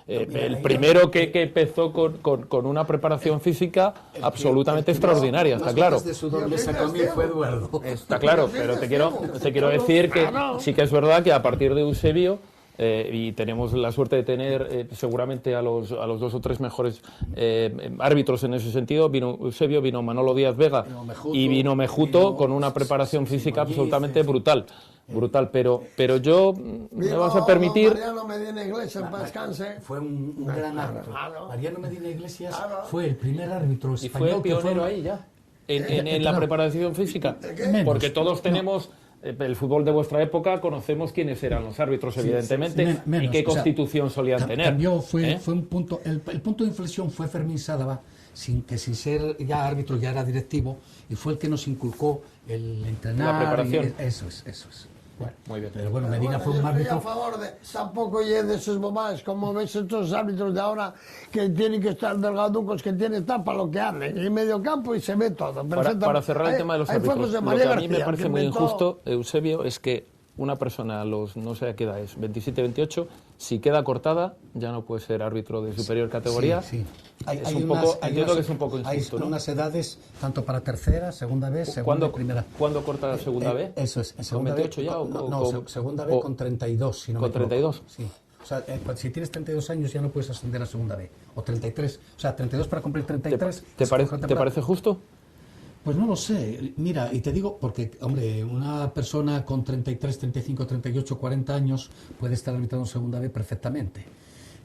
el primero que empezó con una preparación física absolutamente extraordinaria, está claro. De sudor le sacó a mí fue Eduardo. Está claro, pero te quiero decir que sí que es verdad que a partir de Eusebio, y tenemos la suerte de tener seguramente a los 2 o 3 mejores árbitros en ese sentido. Vino Eusebio, vino Manolo Díaz Vega y vino Mejuto con una preparación física absolutamente brutal, pero yo me vas a permitir... Mariano Medina Iglesias, para descanse. Fue un gran árbitro. Mariano Medina Iglesias fue el primer árbitro español. Y fue el pionero ahí ya, en la preparación física, porque todos tenemos... El fútbol de vuestra época, conocemos quiénes eran los árbitros, evidentemente, y qué constitución solían tener. Cambió, fue un punto, el punto de inflexión fue Fermín Sádava, sin ser ya árbitro, ya era directivo, y fue el que nos inculcó el entrenar. La preparación. Eso es. Bueno, muy bien. Pero bueno, Medina fue un árbitro... Yo estoy a favor de... Tampoco llegue de esos bobadas, como ves estos árbitros de ahora, que tienen que estar delgaducos, que tienen tapa lo que hablen, en medio campo y se ve todo. Para cerrar el tema de los árbitros, lo que a mí me parece muy injusto, Eusebio, es que una persona a los, no sé a qué edad es, 27, 28, si queda cortada, ya no puede ser árbitro de superior categoría. Sí. Entiendo que es un poco injusto, hay unas edades, tanto para tercera, segunda B, segunda y primera. ¿Cuándo corta la segunda B? Eso es. ¿Con 28 ya? Segunda B con 32, si no me equivoco. ¿Con 32? Sí. O sea, si tienes 32 años ya no puedes ascender a segunda B. O 33. O sea, 32 para cumplir 33. ¿Te parece justo? Pues no lo sé, mira, y te digo, porque, hombre, una persona con 33, 35, 38, 40 años puede estar arbitrando segunda B perfectamente.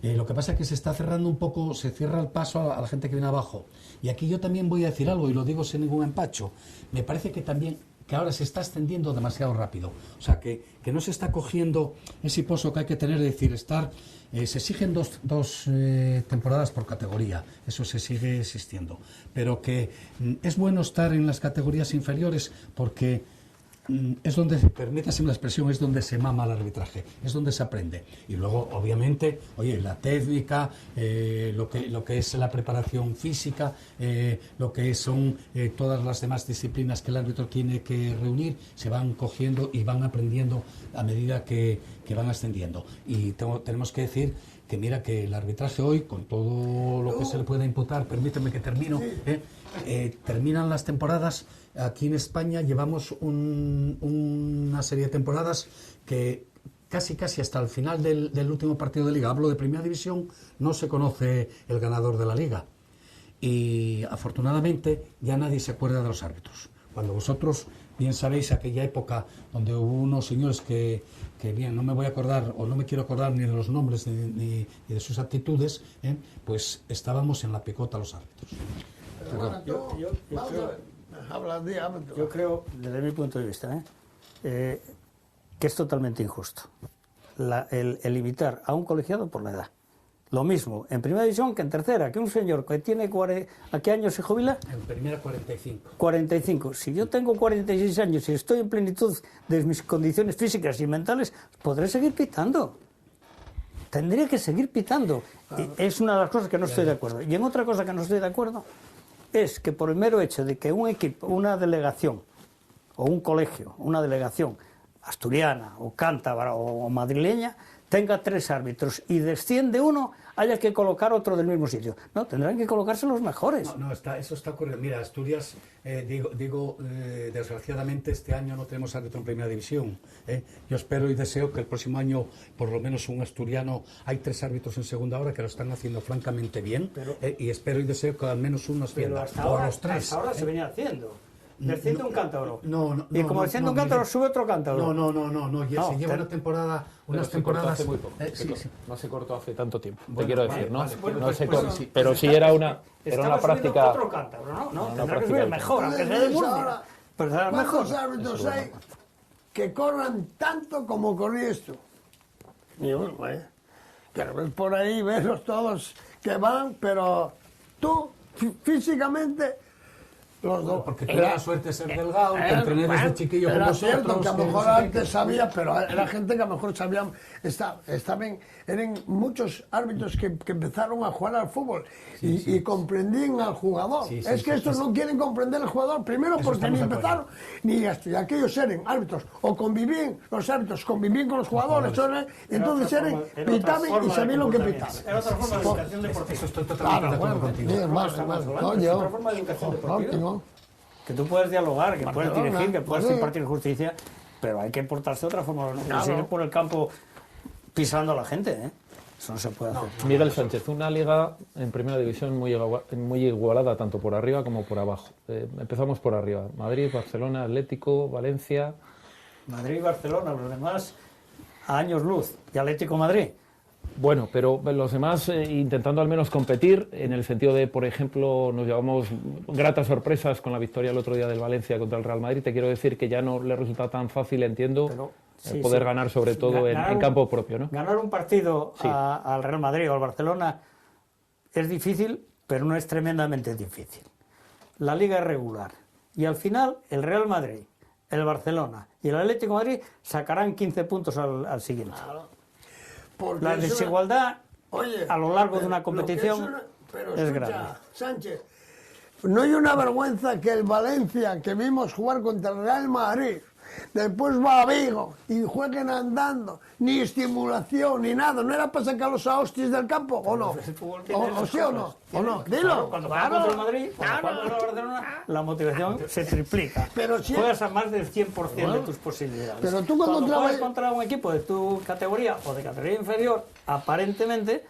Lo que pasa es que se está cerrando un poco, se cierra el paso a la gente que viene abajo. Y aquí yo también voy a decir algo, y lo digo sin ningún empacho. Me parece que también, que ahora se está extendiendo demasiado rápido. O sea, que no se está cogiendo ese pozo que hay que tener, de decir, se exigen dos temporadas por categoría, eso se sigue existiendo, pero que es bueno estar en las categorías inferiores porque es donde, permítase la expresión, es donde se mama el arbitraje, es donde se aprende. Y luego, obviamente, oye, la técnica, lo que es la preparación física, lo que son todas las demás disciplinas que el árbitro tiene que reunir, se van cogiendo y van aprendiendo a medida que van ascendiendo. Y tenemos que decir que mira que el arbitraje hoy, con todo lo que se le pueda imputar, permíteme que termino, terminan las temporadas. Aquí en España llevamos una serie de temporadas que casi hasta el final del último partido de Liga, hablo de Primera División, no se conoce el ganador de la Liga. Y afortunadamente ya nadie se acuerda de los árbitros. Cuando vosotros bien sabéis aquella época donde hubo unos señores que bien, no me voy a acordar o no me quiero acordar ni de los nombres ni de sus actitudes, pues estábamos en la picota los árbitros. Yo creo, desde mi punto de vista, que es totalmente injusto el limitar a un colegiado por la edad. Lo mismo en primera división que en tercera, que un señor que tiene ¿a qué años se jubila? En primera 45. 45. Si yo tengo 46 años y estoy en plenitud de mis condiciones físicas y mentales, podré seguir pitando. Tendría que seguir pitando. Y es una de las cosas que no estoy de acuerdo. Y en otra cosa que no estoy de acuerdo es que por el mero hecho de que un equipo, una delegación o un colegio, una delegación asturiana o cántabra o madrileña tenga 3 árbitros y desciende uno, haya que colocar otro del mismo sitio. No, tendrán que colocarse los mejores. No, eso está ocurriendo. Mira, Asturias, desgraciadamente este año no tenemos árbitro en primera división. Yo espero y deseo que el próximo año, por lo menos un asturiano, hay 3 árbitros en segunda hora que lo están haciendo francamente bien, y espero y deseo que al menos uno ascienda. Hasta ahora se venía haciendo. Desciende un cántabro. Y como desciende un cántabro, sube otro cántabro. No. Se lleva una temporada, unas temporadas. Hace muy poco. Sí. No se cortó hace tanto tiempo. Bueno, te quiero decir, ¿no? Bueno, no se pues, cortó, pero sí era una práctica. Otro cántabro, ¿no? Tendrá que subir mejor, aunque sea de Murcia. Pero será mejor. ¿Cuántos árbitros hay que corran tanto como corrías tú? Ni uno, que ves por ahí, verlos todos que van, pero tú físicamente. Los dos. Porque tuve la suerte de ser delgado, te entrené desde chiquillo con vosotros. Cierto, que a lo mejor antes sabía, pero era gente que a lo mejor sabían, eran muchos árbitros que empezaron a jugar al fútbol y comprendían al jugador. Es que estos no quieren comprender al jugador, primero porque ni empezaron, ni aquellos eran árbitros, o convivían, los árbitros convivían con los jugadores, entonces eran, pitaban y sabían lo que pitaban. Era otra forma de educación deportiva. Eso estoy totalmente de acuerdo contigo. Es otra forma de educación deportiva. Que tú puedes dialogar, que puedes dirigir, que puedes impartir justicia, pero hay que portarse de otra forma. No seguir por el campo pisando a la gente, Eso no se puede hacer. Miguel Sánchez, una liga en primera división muy igualada, tanto por arriba como por abajo. Empezamos por arriba. Madrid, Barcelona, Atlético, Valencia. Madrid y Barcelona, los demás a años luz. Y Atlético Madrid. Bueno, pero los demás intentando al menos competir, en el sentido de, por ejemplo, nos llevamos gratas sorpresas con la victoria el otro día del Valencia contra el Real Madrid. Te quiero decir que ya no le resulta tan fácil, entiendo, poder ganar, sobre todo en campo propio, ¿no? Ganar un partido al Real Madrid o al Barcelona es difícil, pero no es tremendamente difícil. La Liga es regular y al final el Real Madrid, el Barcelona y el Atlético de Madrid sacarán 15 puntos al siguiente. Claro. La desigualdad a lo largo de una competición es grave. Sánchez, no hay una vergüenza que el Valencia, que vimos jugar contra el Real Madrid, después va a Vigo y jueguen andando, ni estimulación, ni nada. ¿No era para sacarlos a hostias del campo o no? ¿O sí o no? ¿O no? Dilo. Cuando juegas contra el Madrid, cuando juegas contra el Barcelona, la motivación se triplica. Pero si juegas a más del 100% de tus posibilidades. Pero tú cuando juegas contra un equipo de tu categoría o de categoría inferior, aparentemente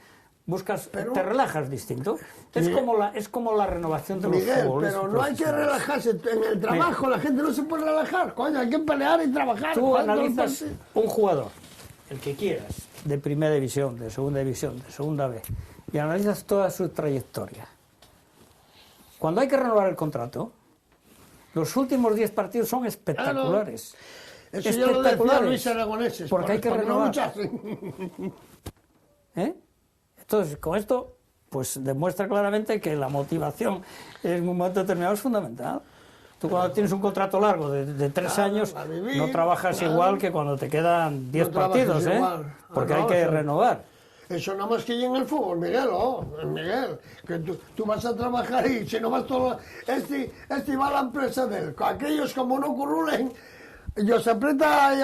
te relajas distinto. Es como la renovación de los futbolistas. Pero no hay que relajarse. En el trabajo la gente no se puede relajar. Coño, hay que pelear y trabajar. Tú analizas un jugador, el que quieras, de primera división, de segunda B, y analizas toda su trayectoria. Cuando hay que renovar el contrato, los últimos 10 partidos son espectaculares. Eso ya lo decía Luis Aragonés. Porque hay que renovar. Entonces, con esto, pues demuestra claramente que la motivación en un momento determinado es fundamental. Tú cuando tienes un contrato largo de 3 años, no trabajas igual que cuando te quedan 10 partidos, porque hay que renovar. Eso nada más que en el fútbol, Miguel, Miguel, que tú vas a trabajar y si no vas todo... Este va a la empresa de él. Aquellos como no currulen, ellos apretan,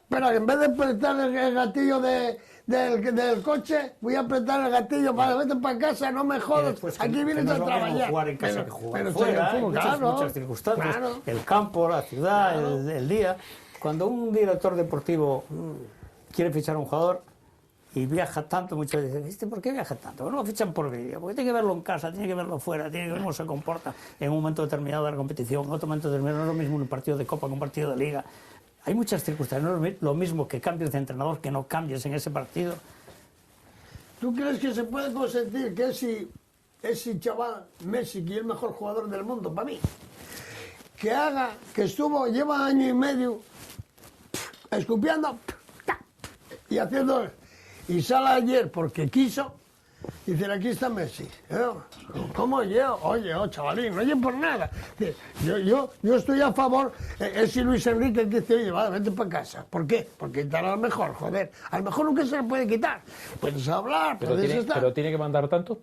pero en vez de apretar el gatillo del coche, voy a apretar el gatillo para vete para casa, no me jodas, aquí vienes a trabajar. Jugar en casa que jugar fuera, muchas circunstancias, el campo, la ciudad, el día. Cuando un director deportivo quiere fichar a un jugador, y viaja tanto, muchos dicen, ¿viste por qué viaja tanto? Bueno, lo fichan por vídeo, porque tiene que verlo en casa, tiene que verlo fuera, tiene que ver cómo se comporta en un momento determinado de la competición, en otro momento determinado, no es lo mismo un partido de Copa que un partido de Liga. Hay muchas circunstancias, no es lo mismo que cambies de entrenador que no cambies en ese partido. ¿Tú crees que se puede consentir que ese chaval, Messi, que es el mejor jugador del mundo para mí, lleva año y medio escupiendo y haciendo, y sale ayer porque quiso, y dice, aquí está Messi? ¿Cómo yo? Oye, chavalín, no oye por nada. Yo estoy a favor, es Luis Enrique que dice, oye, vale, vete para casa. ¿Por qué? Porque quitar al mejor, joder. Al mejor nunca se le puede quitar. Puedes hablar, puedes estar. ¿Pero tiene que mandar tanto?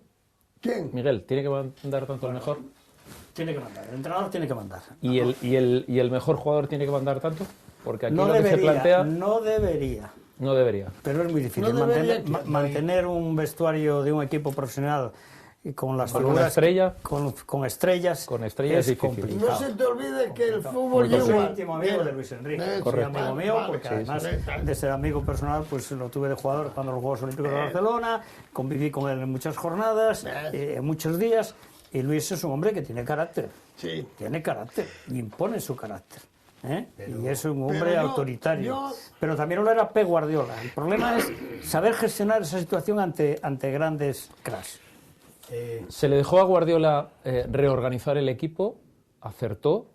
¿Quién? Miguel, ¿tiene que mandar tanto el mejor? Tiene que mandar, el entrenador tiene que mandar. ¿Y el mejor jugador tiene que mandar tanto? Porque aquí no lo debería, que se plantea... No debería. No debería. Pero es muy difícil mantener un vestuario de un equipo profesional y con las figuras, una estrella, con estrellas es difícil. complicado. No se te olvide que el fútbol yo soy íntimo amigo de Luis Enrique, soy amigo mío, porque sí, además de ser amigo personal, pues lo tuve de jugador cuando los Juegos Olímpicos de Barcelona, conviví con él en muchas jornadas, en muchos días, y Luis es un hombre que tiene carácter, tiene carácter, y impone su carácter. Y es un hombre autoritario. Pero también lo era Pep Guardiola. El problema es saber gestionar esa situación ante grandes cracks. Se le dejó a Guardiola reorganizar el equipo, acertó.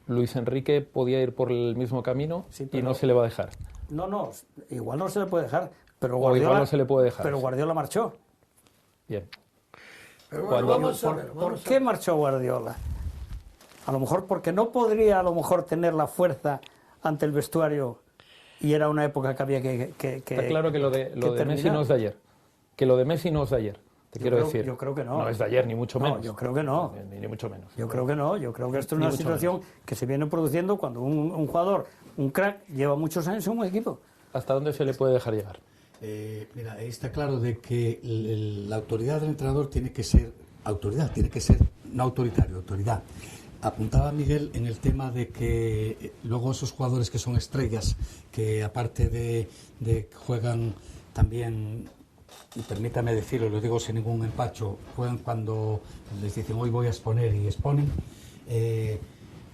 Luis Enrique podía ir por el mismo camino y no se le va a dejar. No, igual no se le puede dejar. Pero Guardiola, igual no se le puede dejar. Pero Guardiola marchó. Bien. Pero bueno, ¿Por qué marchó Guardiola? A lo mejor porque no podría tener la fuerza ante el vestuario y era una época que había que Está claro que lo de Messi no es de ayer. Que lo de Messi no es de ayer. Quiero decir. Yo creo que no. No es de ayer, ni mucho menos. Yo creo que no. Ni mucho menos. Yo creo que no. Yo creo que esto es una situación que se viene produciendo cuando un jugador, un crack, lleva muchos años en un equipo. ¿Hasta dónde se le puede dejar llegar? Mira, está claro de que la autoridad del entrenador tiene que ser autoridad, tiene que ser no autoritario, autoridad. Apuntaba Miguel en el tema de que luego esos jugadores que son estrellas, que aparte de juegan también, y permítame decirlo, lo digo sin ningún empacho, juegan cuando les dicen hoy voy a exponer y exponen,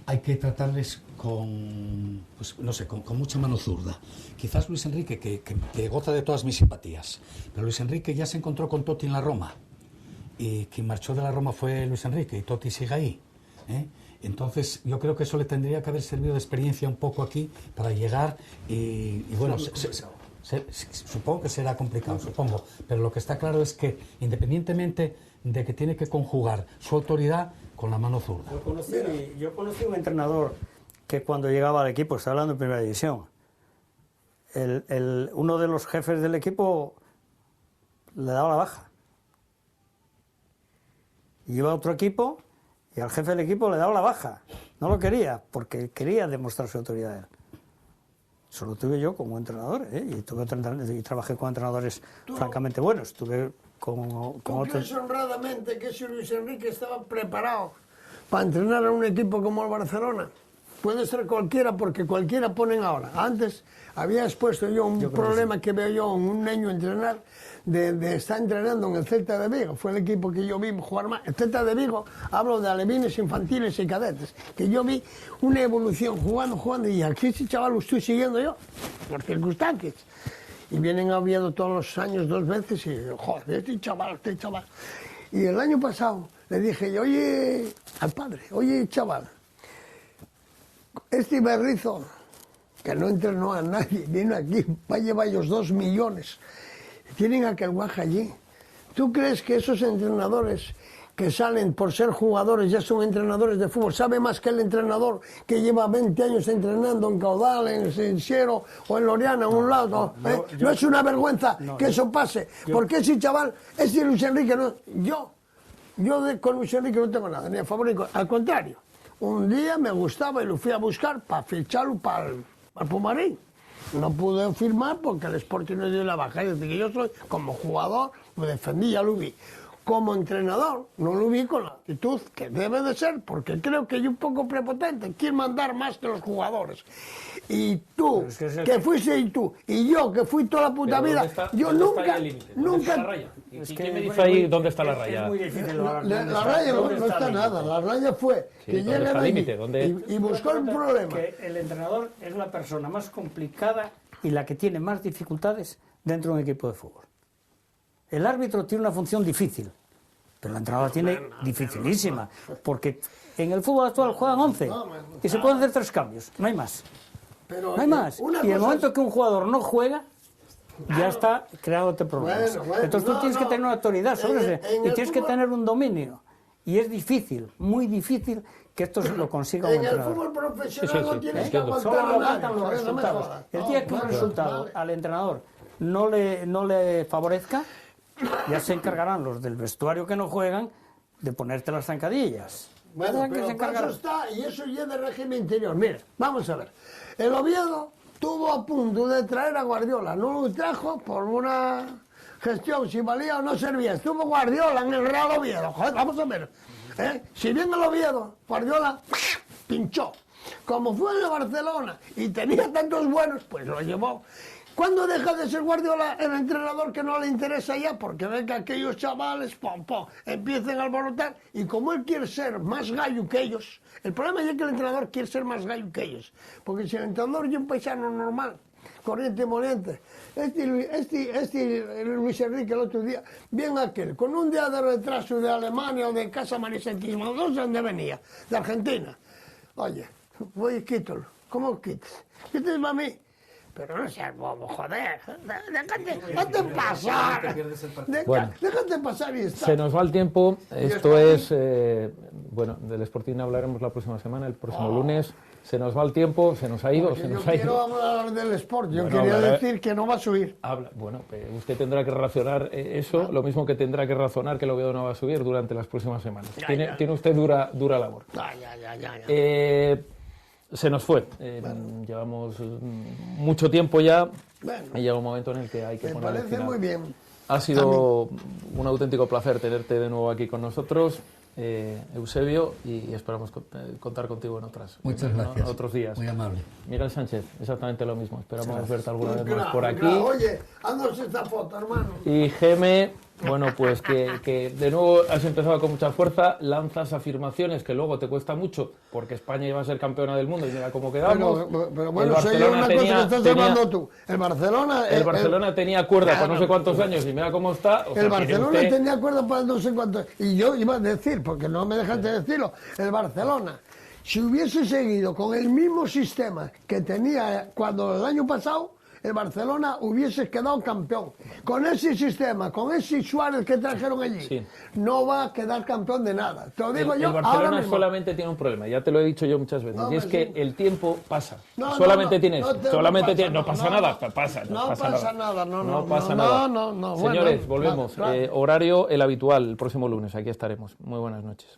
hay que tratarles con, pues, no sé, con mucha mano zurda. Quizás Luis Enrique, que goza de todas mis simpatías, pero Luis Enrique ya se encontró con Totti en la Roma, y quien marchó de la Roma fue Luis Enrique, y Totti sigue ahí. Entonces yo creo que eso le tendría que haber servido de experiencia un poco aquí para llegar y bueno, supongo que será complicado, supongo, pero lo que está claro es que independientemente de que tiene que conjugar su autoridad con la mano zurda. Yo conocí un entrenador que cuando llegaba al equipo, está hablando en Primera División, uno de los jefes del equipo le daba la baja. Iba a otro equipo y al jefe del equipo le daba la baja. No lo quería, porque quería demostrar su autoridad a él. Eso lo tuve yo como entrenador, y trabajé con entrenadores francamente buenos. Tuve con ¿Tú crees honradamente que si Luis Enrique estaba preparado para entrenar a un equipo como el Barcelona? Puede ser cualquiera, porque cualquiera ponen ahora. Antes había expuesto yo un problema que veo yo en un niño entrenar, de estar entrenando en el Celta de Vigo. Fue el equipo que yo vi jugar más. El Celta de Vigo, hablo de alevines, infantiles y cadetes, que yo vi una evolución jugando, y aquí ese chaval lo estoy siguiendo yo, por circunstancias. Y vienen a Oviedo todos los años 2 veces y digo, joder, este chaval. Y el año pasado le dije, oye, al padre, oye, chaval, este Berrizo, que no entrenó a nadie, vino aquí, va a llevar ellos 2 millones, tienen aquel guaja allí. ¿Tú crees que esos entrenadores que salen por ser jugadores ya son entrenadores de fútbol? ¿Sabe más que el entrenador que lleva 20 años entrenando en Caudal, en Siero o en Loriana, a un lado? No es una vergüenza que eso pase. Porque ese chaval, ese Luis Enrique, no, yo con Luis Enrique no tengo nada, ni a favor ni al contrario. Un día me gustaba y lo fui a buscar para ficharlo para el Pumarín. No pude firmar porque el Sporting no dio la baja. Es decir, que yo soy, como jugador, lo defendí, ya lo vi. como entrenador no lo vi con la actitud que debe de ser, porque creo que es un poco prepotente, quiere mandar más que los jugadores. Y tú, que fuiste y tú, y yo, que fui toda la puta vida, yo nunca... ¿Quién me dice ahí dónde está la raya? La raya no está nada, la raya fue que llega y buscó el problema. Que el entrenador es la persona más complicada y la que tiene más dificultades dentro de un equipo de fútbol. El árbitro tiene una función difícil, pero el entrenador tiene dificilísima, porque en el fútbol actual juegan 11 y se pueden hacer 3 cambios, no hay más. No hay más. Y en el momento que un jugador no juega, ya está creándote problemas. Entonces tú tienes que tener una autoridad sobre eso y tienes que tener un dominio. Y es difícil, muy difícil, que esto lo consiga un entrenador. En el fútbol profesional no tienes que aguantar solo aguantan los resultados. El día que un resultado al entrenador no le favorezca, ya se encargarán los del vestuario que no juegan de ponerte las zancadillas. Bueno, pero eso está, y eso ya de régimen interior. Mira, vamos a ver. El Oviedo estuvo a punto de traer a Guardiola, no lo trajo por una gestión, si valía o no servía. Estuvo Guardiola en el Real Oviedo. Joder, vamos a ver. Si bien el Oviedo, Guardiola pinchó. Como fue en el Barcelona y tenía tantos buenos, pues lo llevó. ¿Cuándo deja de ser Guardiola el entrenador que no le interesa ya? Porque ve que aquellos chavales empiecen a alborotar, y como él quiere ser más gallo que ellos, el problema es que el entrenador quiere ser más gallo que ellos, porque si el entrenador es un paisano normal, corriente y moliente, Luis Enrique el otro día, bien aquel, con un día de retraso de Alemania o de Casa Manisetismo, no sé dónde venía, de Argentina. Oye, voy, quítalo. ¿Cómo quites? Quítame a mí. Pero no seas bobo, joder. Déjate pasar. Déjate pasar y está. Se nos va el tiempo. Esto es... bueno, del Sporting hablaremos la próxima semana, el próximo lunes. Se nos va el tiempo, se nos ha ido. Yo quiero hablar del Sport. Yo quería decir que no va a subir. Bueno, usted tendrá que razonar eso, lo mismo que tendrá que razonar que el Oviedo no va a subir durante las próximas semanas. Tiene usted dura labor. Se nos fue. Llevamos mucho tiempo ya y llega un momento en el que hay que poner el final. Me parece muy bien. Ha sido un auténtico placer tenerte de nuevo aquí con nosotros, Eusebio, y esperamos contar contigo en Muchas gracias. Otros días. Muy amable. Miguel Sánchez, exactamente lo mismo. Esperamos verte alguna vez más por aquí. Oye, haznos esta foto, hermano. Y Geme, bueno, pues que de nuevo has empezado con mucha fuerza, lanzas afirmaciones que luego te cuesta mucho, porque España iba a ser campeona del mundo y mira cómo quedamos. Pero bueno, soy una cosa que estás hablando tú. El Barcelona tenía cuerda para no sé cuántos años y mira cómo está. O sea, el Barcelona tenía cuerda para no sé cuántos. Y yo iba a decir, porque no me dejaste decirlo, el Barcelona, si hubiese seguido con el mismo sistema que tenía cuando el año pasado, el Barcelona hubiese quedado campeón. Con ese sistema, con ese Suárez que trajeron allí, no va a quedar campeón de nada. Te lo digo yo. El Barcelona solamente tiene un problema, ya te lo he dicho yo muchas veces, y es que el tiempo pasa. Solamente no pasa nada. Señores, volvemos. Horario el habitual, el próximo lunes, aquí estaremos. Muy buenas noches.